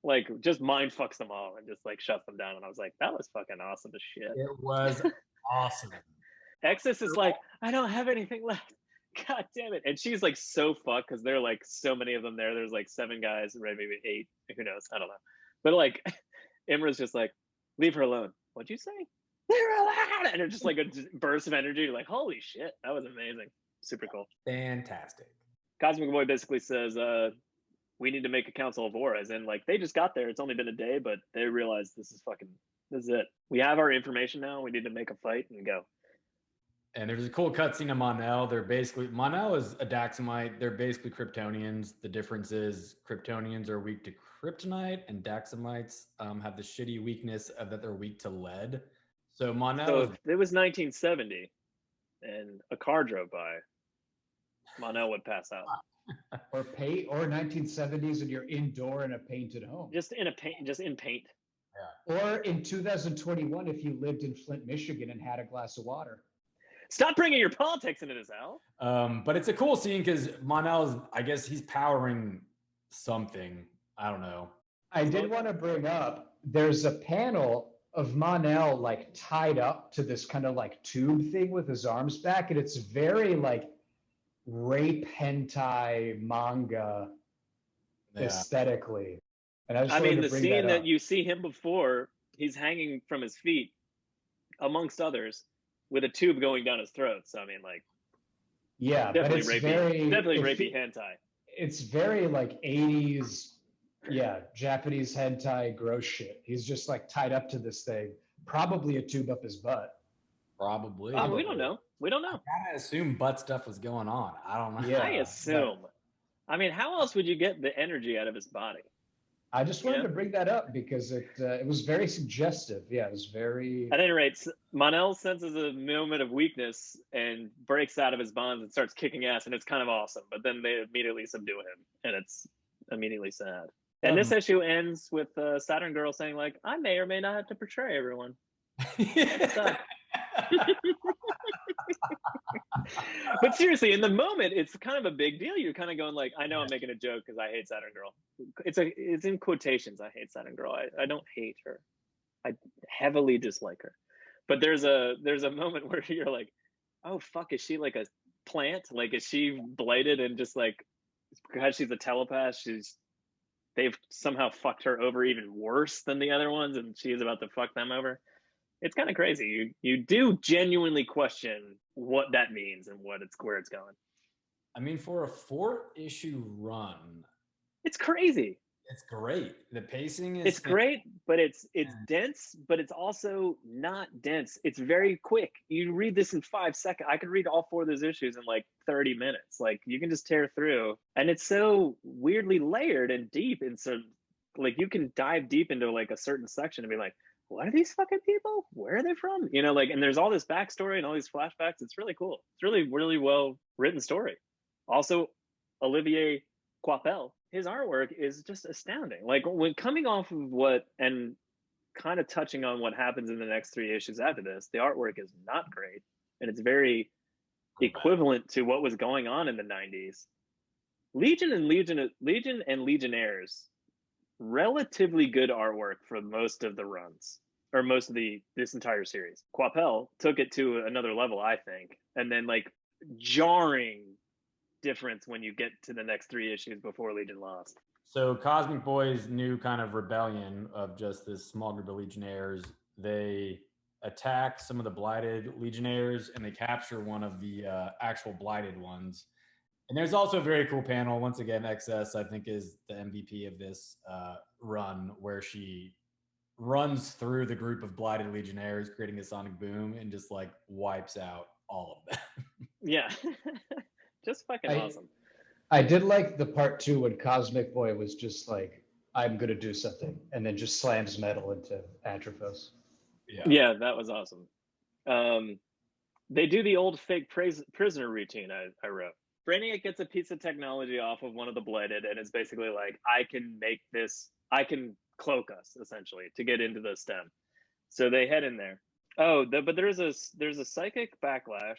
like just mind fucks them all and just like shuts them down. And I was like, that was fucking awesome as shit. It was awesome. Exus is like, I don't have anything left. God damn it. And she's like so fucked because there are like so many of them there. There's like 7 guys, right? Maybe 8. Who knows? I don't know. But like Imra's just like, leave her alone. What'd you say? Leave her alone. And it's just like a burst of energy. You're like, holy shit. That was amazing. Super cool. Fantastic. Cosmic Boy basically says, we need to make a Council of War, as in like they just got there. It's only been a day, but they realize this is it. We have our information now. We need to make a fight and go. And there's a cool cutscene of Mon-El. Mon-El is a Daxamite. They're basically Kryptonians. The difference is Kryptonians are weak to kryptonite, and Daxamites have the shitty weakness of that they're weak to lead. So Mon-El if it was 1970 and a car drove by, Mon-El would pass out. Or 1970s and you're indoor in a painted home. Just in paint. Yeah. Or in 2021 if you lived in Flint, Michigan and had a glass of water. Stop bringing your politics into this, Al. But it's a cool scene because Mon-El I guess he's powering something. I don't know. I did want to bring up, there's a panel of Mon-El like tied up to this kind of like tube thing with his arms back, and it's very like rape hentai manga aesthetically. And I mean, the scene that you see him before, he's hanging from his feet, amongst others, with a tube going down his throat. So I mean, like, yeah, definitely but it's definitely rapey hentai. It's very like 80s, Japanese hentai gross shit. He's just like tied up to this thing, probably a tube up his butt. Probably. We don't know. I gotta assume butt stuff was going on. I don't know. Yeah, I assume. I mean, how else would you get the energy out of his body? I just wanted to bring that up because it was very suggestive. Yeah, it was very. At any rate, Mon-El senses a moment of weakness and breaks out of his bonds and starts kicking ass, and it's kind of awesome. But then they immediately subdue him, and it's immediately sad. And this issue ends with Saturn Girl saying, like, I may or may not have to betray everyone. But seriously, in the moment, it's kind of a big deal. You're kind of going like, I know I'm making a joke because I hate Saturn Girl. It's in quotations. I hate Saturn Girl. I don't hate her. I heavily dislike her. But there's a moment where you're like, oh fuck, is she like a plant? Like, is she blighted and just like, because she's a telepath, they've somehow fucked her over even worse than the other ones, and she is about to fuck them over. It's kind of crazy. You do genuinely question what that means and where it's going. I mean, for a 4-issue run, it's crazy. It's great. The pacing is great, but it's dense, but it's also not dense. It's very quick. You read this in 5 seconds. I could read all 4 of those issues in like 30 minutes. Like, you can just tear through, and it's so weirdly layered and deep. And so like you can dive deep into like a certain section and be like, what are these fucking people? Where are they from? You know, like, and there's all this backstory and all these flashbacks. It's really cool. It's really, really well written story. Also, Olivier Coipel, his artwork is just astounding. Like, when coming off of and kind of touching on what happens in the next 3 issues after this, the artwork is not great. And it's very equivalent to what was going on in the 90s. Legion and Legionnaires, relatively good artwork for most of the runs, or most of this entire series. Coipel took it to another level, I think, and then like jarring difference when you get to the next 3 issues before Legion lost. So Cosmic Boy's new kind of rebellion of just this small group of Legionnaires, they attack some of the blighted Legionnaires and they capture one of the actual blighted ones. And there's also a very cool panel. Once again, XS, I think, is the MVP of this run, where she runs through the group of blighted Legionnaires, creating a sonic boom, and just like wipes out all of them. Yeah. Just fucking awesome. I did like the part 2 when Cosmic Boy was just like, I'm going to do something, and then just slams metal into Anthropos. Yeah, that was awesome. They do the old fake prisoner routine I wrote. Brainiac gets a piece of technology off of one of the blighted, and it's basically like, I can cloak us, essentially, to get into the stem. So they head in there. But there's a psychic backlash.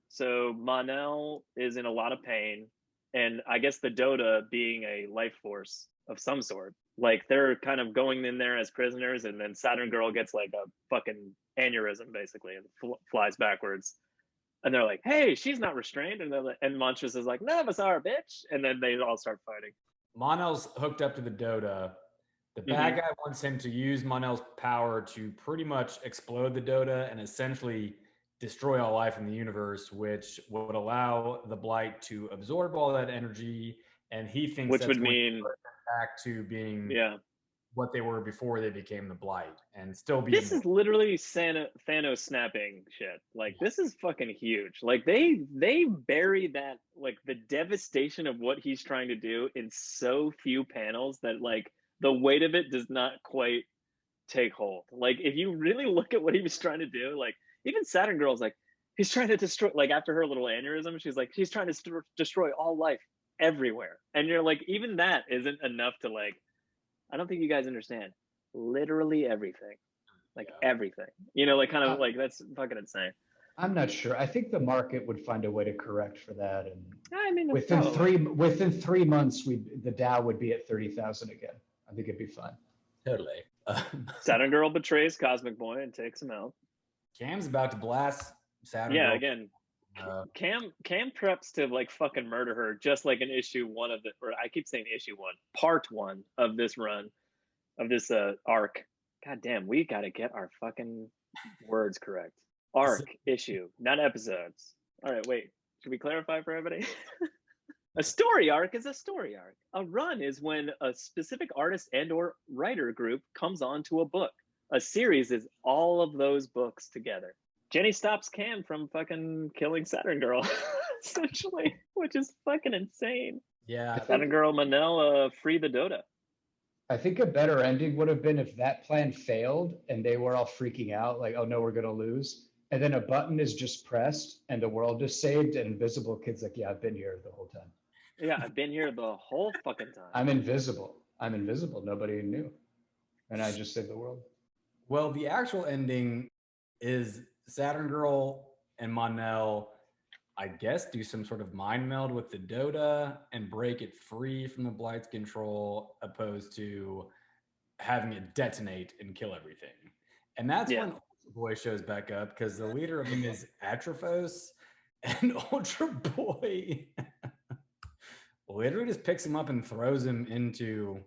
So Mon-El is in a lot of pain, and I guess the Dota, being a life force of some sort, like, they're kind of going in there as prisoners, and then Saturn Girl gets like a fucking aneurysm, basically, and flies backwards. And they're like, hey, she's not restrained. And Monstrous is like, none of us are, bitch. And then they all start fighting. Mon-El's hooked up to the Dota. The bad guy wants him to use Mon-El's power to pretty much explode the Dota and essentially destroy all life in the universe, which would allow the Blight to absorb all that energy. And he thinks which would mean back to being what they were before they became the Blight, and still be. This is literally Thanos snapping shit. Like, this is fucking huge. Like, they bury that, like, the devastation of what he's trying to do in so few panels that, like, the weight of it does not quite take hold. Like, if you really look at what he was trying to do, like, even Saturn Girl's like, he's trying to destroy, like, after her little aneurysm, she's like, he's trying to destroy all life everywhere. And you're like, even that isn't enough to, like, I don't think you guys understand. Literally everything. Like, everything. You know, like, kind of like, that's fucking insane. I'm not sure. I think the market would find a way to correct for that, and I mean, within 3 months, the Dow would be at 30,000 again. I think it'd be fine. Totally. Saturn Girl betrays Cosmic Boy and takes him out. Cam's about to blast Saturn Yeah, Girl. again, Cam preps to, like, fucking murder her, just like in issue 1 of the, or I keep saying issue 1, part 1 of this run, of this arc. God damn, we gotta get our fucking words correct. Arc, issue, not episodes. All right, wait. Should we clarify for everybody? A story arc is a story arc. A run is when a specific artist and or writer group comes onto a book. A series is all of those books together. Jenny stops Cam from fucking killing Saturn Girl, essentially, which is fucking insane. Yeah. Saturn Girl Manel free the Dota. I think a better ending would have been if that plan failed and they were all freaking out, like, oh no, we're going to lose. And then a button is just pressed and the world is saved, and Invisible Kid's like, yeah, I've been here the whole time. Yeah, I've been here the whole fucking time. I'm invisible. Nobody knew. And I just saved the world. Well, the actual ending is Saturn Girl and Monel, I guess, do some sort of mind meld with the Dota and break it free from the Blight's control, opposed to having it detonate and kill everything. And that's when Ultra Boy shows back up, because the leader of them is Atrophos, and Ultra Boy literally just picks him up and throws him into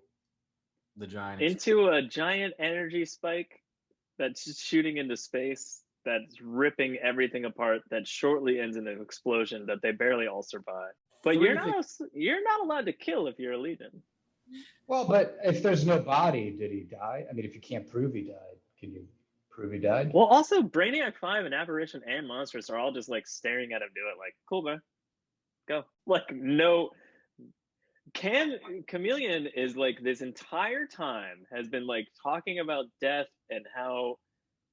the giant. Into a giant energy spike that's just shooting into space, that's ripping everything apart, that shortly ends in an explosion that they barely all survive. But you're not allowed to kill if you're a Legion. Well, but if there's no body, did he die? I mean, if you can't prove he died, can you prove he died? Well, also Brainiac 5 and Apparition and Monstrous are all just, like, staring at him do it, like, cool, man, go. Like, no. Chameleon is, like, this entire time has been, like, talking about death and how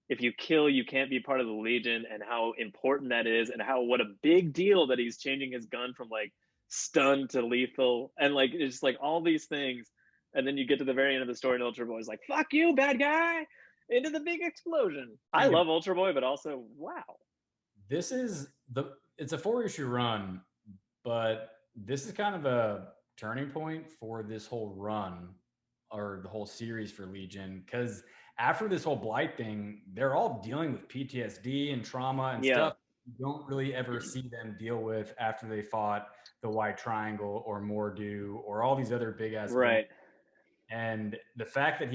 if you kill, you can't be part of the Legion, and how important that is, and how what a big deal that he's changing his gun from, like, stun to lethal, and, like, it's like all these things. And then you get to the very end of the story and Ultra Boy's like, fuck you, bad guy, into the big explosion. I love Ultra Boy, but also, wow. This is it's a 4-issue run, but this is kind of a turning point for this whole run, or the whole series for Legion, because after this whole Blight thing, they're all dealing with PTSD and trauma and stuff you don't really ever see them deal with after they fought the White Triangle or Mordu or all these other big ass right. And the fact that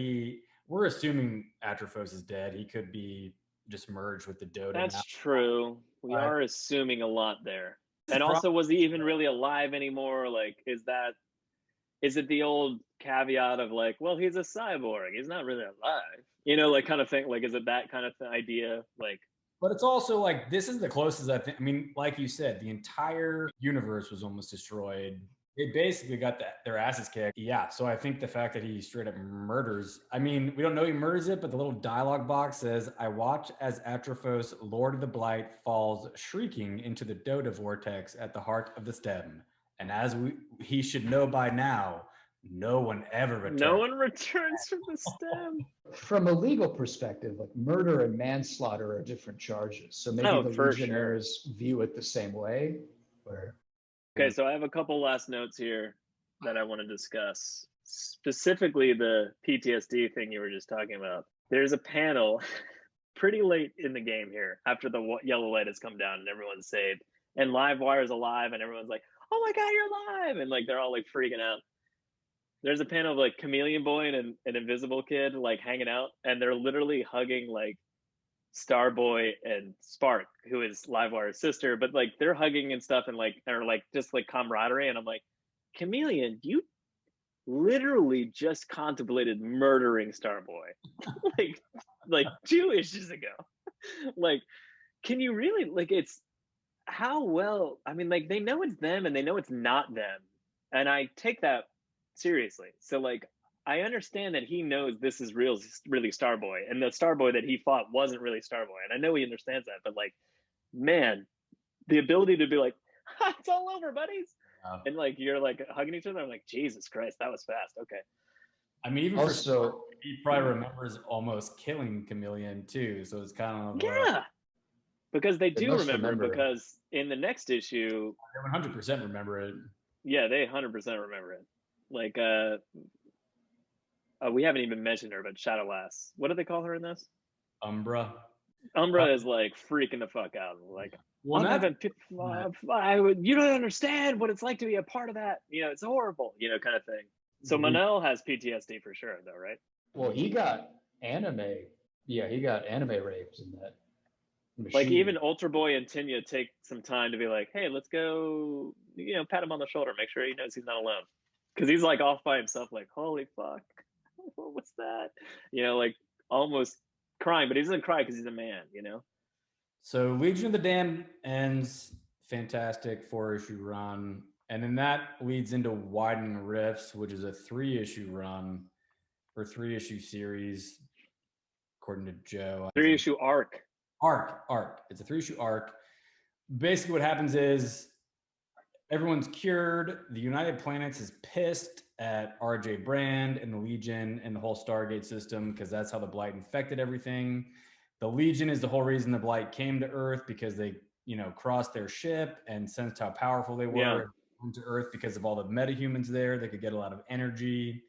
we're assuming Atrophos is dead. He could be just merged with the Dota. That's true. We are assuming a lot there. And also, was he even really alive anymore? Like, is it the old caveat of, like, well, he's a cyborg, he's not really alive, you know, like, kind of thing? Like, is it that kind of idea? Like, but it's also like, this is the closest I think. I mean, like you said, the entire universe was almost destroyed. They basically got their asses kicked. Yeah. So I think the fact that he straight up murders, I mean, we don't know he murders it, but the little dialogue box says, I watch as Atrophos, Lord of the Blight, falls shrieking into the Dota vortex at the heart of the stem. And as he should know by now, no one ever returns. No one returns from the stem. From a legal perspective, like, murder and manslaughter are different charges. So maybe the Legionnaires view it the same way. Okay, so I have a couple last notes here that I want to discuss. Specifically, the PTSD thing you were just talking about. There's a panel pretty late in the game here, after the yellow light has come down and everyone's saved, and Livewire's alive, and everyone's like, oh my god, you're alive, and, like, they're all, like, freaking out. There's a panel of, like, Chameleon Boy and an Invisible Kid, like, hanging out, and they're literally hugging, like, Starboy and Spark, who is Livewire's sister, but, like, they're hugging and stuff, and, like, are, like, just, like, camaraderie. And I'm like, Chameleon, you literally just contemplated murdering Starboy like 2 issues ago. Like, can you really, like, it's how well, I mean, like, they know it's them and they know it's not them, and I take that seriously. So like, I understand that he knows this is really Starboy, and the Starboy that he fought wasn't really Starboy, and I know he understands that. But like, man, the ability to be like, it's all over, buddies, and like you're like hugging each other. I'm like, Jesus Christ, that was fast. Okay. I mean, even Also, for he probably remembers almost killing Chameleon too, so it's kind of yeah, because they do remember. remember. Because in the next issue, they 100% remember it. yeah, they 100% remember it. Like, we haven't even mentioned her, but Shadowlass. What do they call her in this? Umbra. Umbra is like freaking the fuck out. Like, well, you don't understand what it's like to be a part of that. You know, it's horrible. You know, kind of thing. So Manel has PTSD for sure, though, right? Well, he got anime. Yeah, he got anime rapes in that machine. Like, even Ultra Boy and Tinya take some time to be like, hey, let's go, you know, pat him on the shoulder, make sure he knows he's not alone. Because he's like off by himself, like, holy fuck, what was that? You know, like almost crying, but he doesn't cry because he's a man, you know? So Legion of the Damned ends, fantastic 4-issue run. And then that leads into Widening Rifts, which is a 3-issue run or 3-issue series, according to Joe. 3-issue arc. Arc. It's a 3-issue arc. Basically what happens is everyone's cured. The United Planets is pissed at R.J. Brand and the Legion and the whole Stargate system because that's how the Blight infected everything. The Legion is the whole reason the Blight came to Earth, because they, you know, crossed their ship and sensed how powerful they were. Yeah. To Earth because of all the metahumans there. They could get a lot of energy.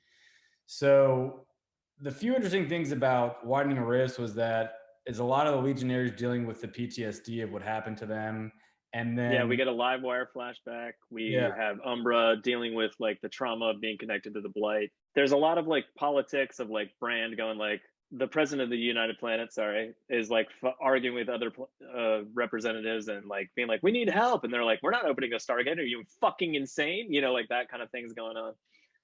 So the few interesting things about Widening Rifts was that is a lot of the Legionnaires dealing with the PTSD of what happened to them. And then we get a live wire flashback. We have Umbra dealing with like the trauma of being connected to the Blight. There's a lot of like politics of like Brand going like, the president of the United Planets, is like arguing with other representatives and like being like, we need help. And they're like, we're not opening a Stargate. Are you fucking insane? You know, like that kind of thing's going on.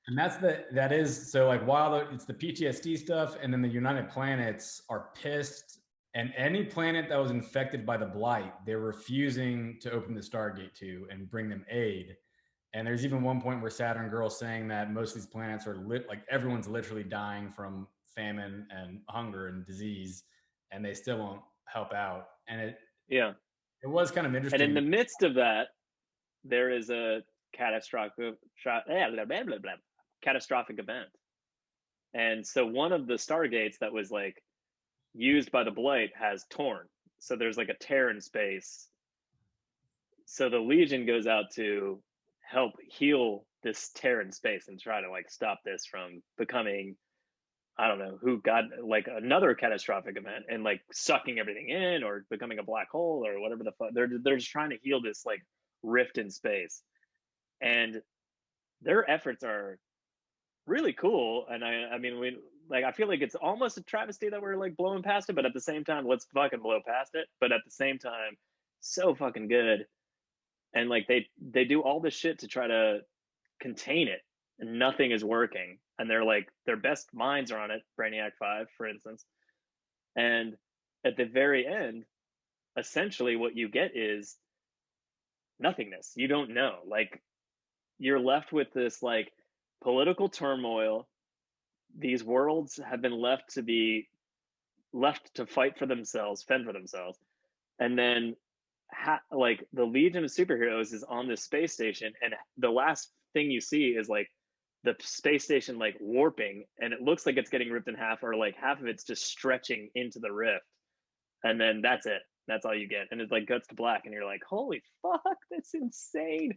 And that is, so like while it's the PTSD stuff, and then the United Planets are pissed, and any planet that was infected by the Blight, they're refusing to open the Stargate to and bring them aid. And there's even one point where Saturn Girl's saying that most of these planets are like everyone's literally dying from famine and hunger and disease, and they still won't help out. And it was kind of interesting. And in the midst of that, there is a catastrophic event. And so one of the Stargates that was like used by the Blight has torn. So there's like a tear in space. So the Legion goes out to help heal this tear in space and try to like stop this from becoming, I don't know, who got like another catastrophic event and like sucking everything in or becoming a black hole or whatever the fuck. They're just trying to heal this like rift in space. And their efforts are really cool. And I mean, I feel like it's almost a travesty that we're like blowing past it, but at the same time, let's fucking blow past it. But at the same time, so fucking good. And like they do all this shit to try to contain it, and nothing is working. And they're like, their best minds are on it, Brainiac 5, for instance. And at the very end, essentially what you get is nothingness. You don't know. Like, you're left with this like political turmoil. These worlds have been left to fight for themselves, fend for themselves. And then like the Legion of Superheroes is on this space station, and the last thing you see is like the space station like warping, and it looks like it's getting ripped in half, or like half of it's just stretching into the rift, and then that's it. That's all you get. And it like cuts to black, and you're like, holy fuck, that's insane.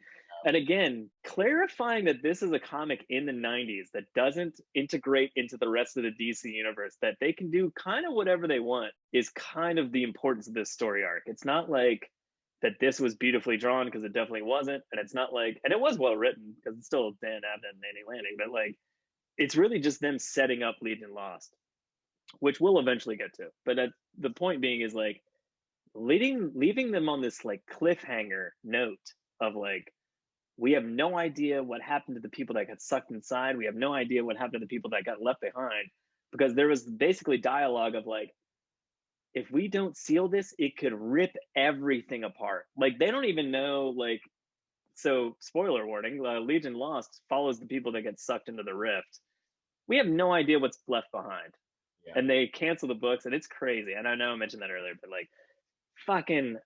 And again, clarifying that this is a comic in the 90s that doesn't integrate into the rest of the DC universe, that they can do kind of whatever they want, is kind of the importance of this story arc. It's not like that this was beautifully drawn, because it definitely wasn't. And it's not like, and it was well written because it's still Dan Abnett and Andy Lanning, but like, it's really just them setting up Legion Lost, which we'll eventually get to. But the point being is like leaving them on this like cliffhanger note of like, We have no idea what happened to the people that got sucked inside. We have no idea what happened to the people that got left behind, because there was basically dialogue of like, if we don't seal this, it could rip everything apart. Like, they don't even know, like, so spoiler warning, Legion Lost follows the people that get sucked into the rift. We have no idea what's left behind. Yeah. And they cancel the books, and it's crazy. And I know I mentioned that earlier, but like, fucking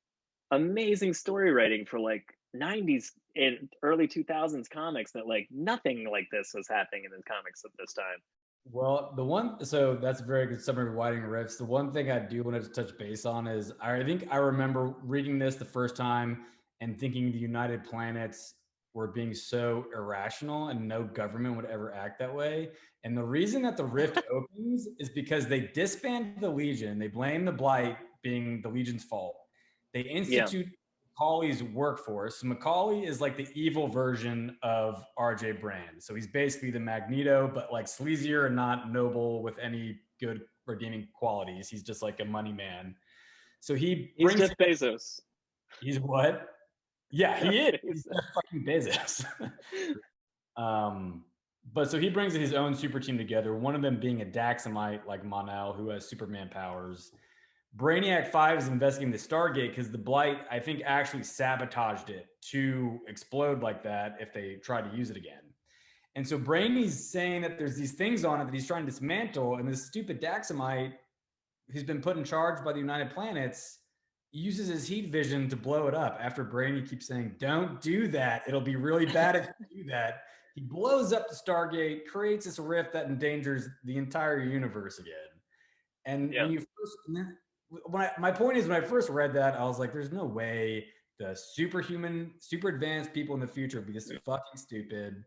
amazing story writing for like 90s and early 2000s comics, that like nothing like this was happening in the comics at this time. Well, so that's a very good summary of Widening Rifts. The one thing I do want to touch base on is I think I remember reading this the first time and thinking the United Planets were being so irrational and no government would ever act that way. And the reason that the rift opens is because they disband the Legion. They blame the Blight being the Legion's fault. They institute Macaulay's workforce. Macaulay is like the evil version of RJ Brand. So he's basically the Magneto, but like sleazier and not noble with any good redeeming qualities. He's just like a money man. So he's Jeff Bezos. He's what? Yeah, he is. He's fucking Bezos. But so he brings his own super team together. One of them being a Daxamite like Mon-El, who has Superman powers. Brainiac 5 is investigating the Stargate because the Blight, I think, actually sabotaged it to explode like that if they try to use it again. And so Brainy's saying that there's these things on it that he's trying to dismantle, and this stupid Daxamite, who's been put in charge by the United Planets, uses his heat vision to blow it up after Brainy keeps saying, don't do that. It'll be really bad if you do that. He blows up the Stargate, creates this rift that endangers the entire universe again. And when you first... my point is, when I first read that, I was like, there's no way the superhuman, super advanced people in the future would be this fucking stupid.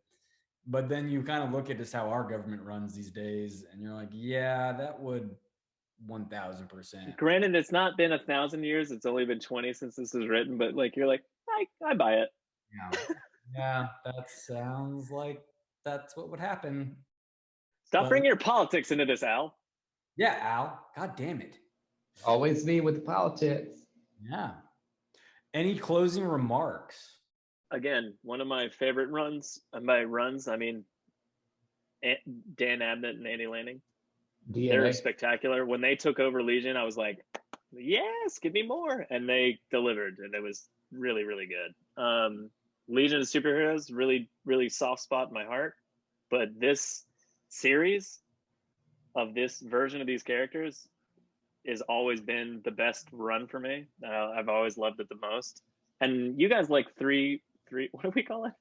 But then you kind of look at just how our government runs these days, and you're like, yeah, that would 1,000%. Granted, it's not been 1,000 years. It's only been 20 since this was written, but like, you're like, I buy it. Yeah, that sounds like that's what would happen. Stop bringing your politics into this, Al. Yeah, Al. God damn it. Always me with the politics. Yeah. Any closing remarks? Again, one of my favorite runs. And by runs, I mean Dan Abnett and Andy Lanning. They're spectacular. When they took over Legion, I was like, yes, give me more. And they delivered, and it was really, really good. Legion of Superheroes, really, really soft spot in my heart. But this series of this version of these characters has always been the best run for me. I've always loved it the most. And you guys like three, what do we call it?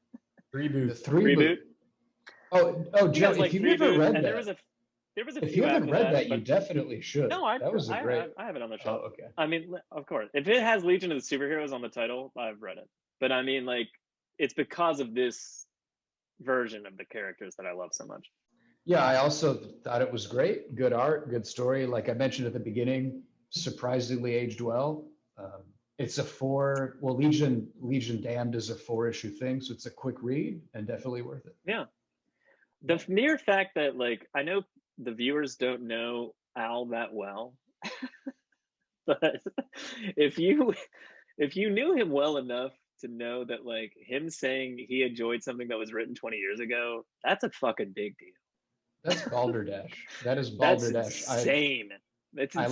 Reboot. The reboot. Oh, Joe, if you've never read that. There was a if you haven't read that, you definitely should. No, I have it on the shelf. Oh, okay. I mean, of course, if it has Legion of the Superheroes on the title, I've read it. But I mean, like, it's because of this version of the characters that I love so much. Yeah, I also thought it was great. Good art, good story. Like I mentioned at the beginning, surprisingly aged well. It's Legion Damned is a 4-issue thing, so it's a quick read and definitely worth it. Yeah. The mere fact that, like, I know the viewers don't know Al that well, but if you knew him well enough to know that, like, him saying he enjoyed something that was written 20 years ago, that's a fucking big deal. That's balderdash. That is balderdash. That's insane. I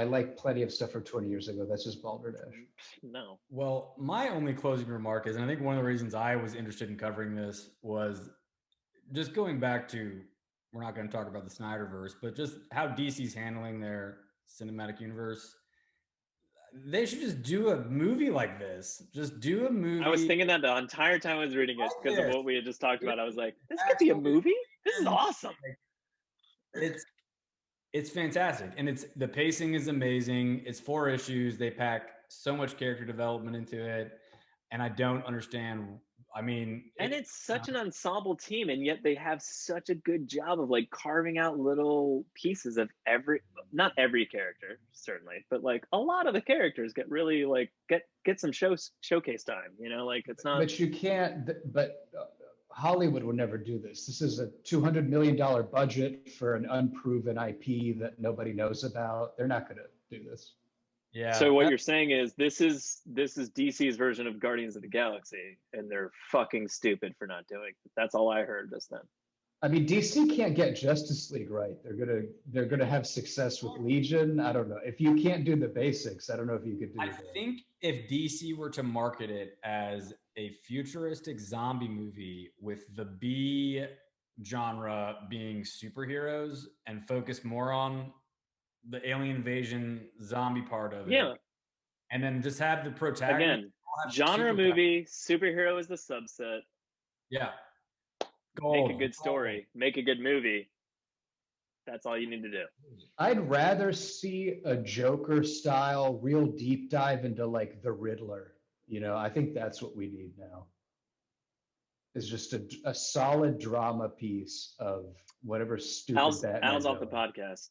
like plenty of stuff from 20 years ago. That's just balderdash. No. Well, my only closing remark is, and I think one of the reasons I was interested in covering this was just going back to, we're not going to talk about the Snyderverse, but just how DC's handling their cinematic universe. They should just do a movie like this. Just do a movie. I was thinking that the entire time I was reading it because of what we had just talked about. I was like, this could be a movie? This is awesome. It's fantastic. And the pacing is amazing. It's 4 issues. They pack so much character development into it. And I don't understand. I mean, and it's such an ensemble team, and yet they have such a good job of like carving out little pieces of not every character, certainly, but like a lot of the characters get really like get some showcase time, you know, like it's not. But you can't. But Hollywood would never do this. This is a $200 million budget for an unproven IP that nobody knows about. They're not going to do this. Yeah. So what you're saying is this is DC's version of Guardians of the Galaxy, and they're fucking stupid for not doing it. That's all I heard just then. I mean, DC can't get Justice League right. They're gonna have success with Legion. I don't know. If you can't do the basics, I don't know if you could do. I think if DC were to market it as a futuristic zombie movie with the B genre being superheroes and focus more on the alien invasion zombie part of it, and then just have the protagonist again, genre movie, superhero is the subset. Yeah. Make a good story, make a good movie. That's all you need to do. I'd rather see a Joker style real deep dive into like the Riddler. You know, I think that's what we need now. Is just a solid drama piece of whatever stupid Batman. Al's off the podcast.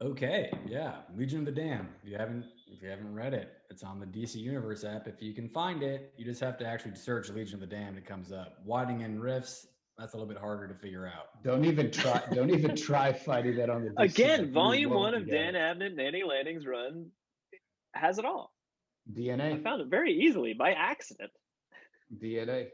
Okay, yeah, Legion of the Damned. If you haven't read it, it's on the DC Universe app. If you can find it, you just have to actually search Legion of the Damned. It comes up. Widening and Rifts. That's a little bit harder to figure out. Don't even try finding that on the DC. Again, volume 1 of Dan Abnett and Annie Lanning's run has it all. DNA. I found it very easily by accident. DNA.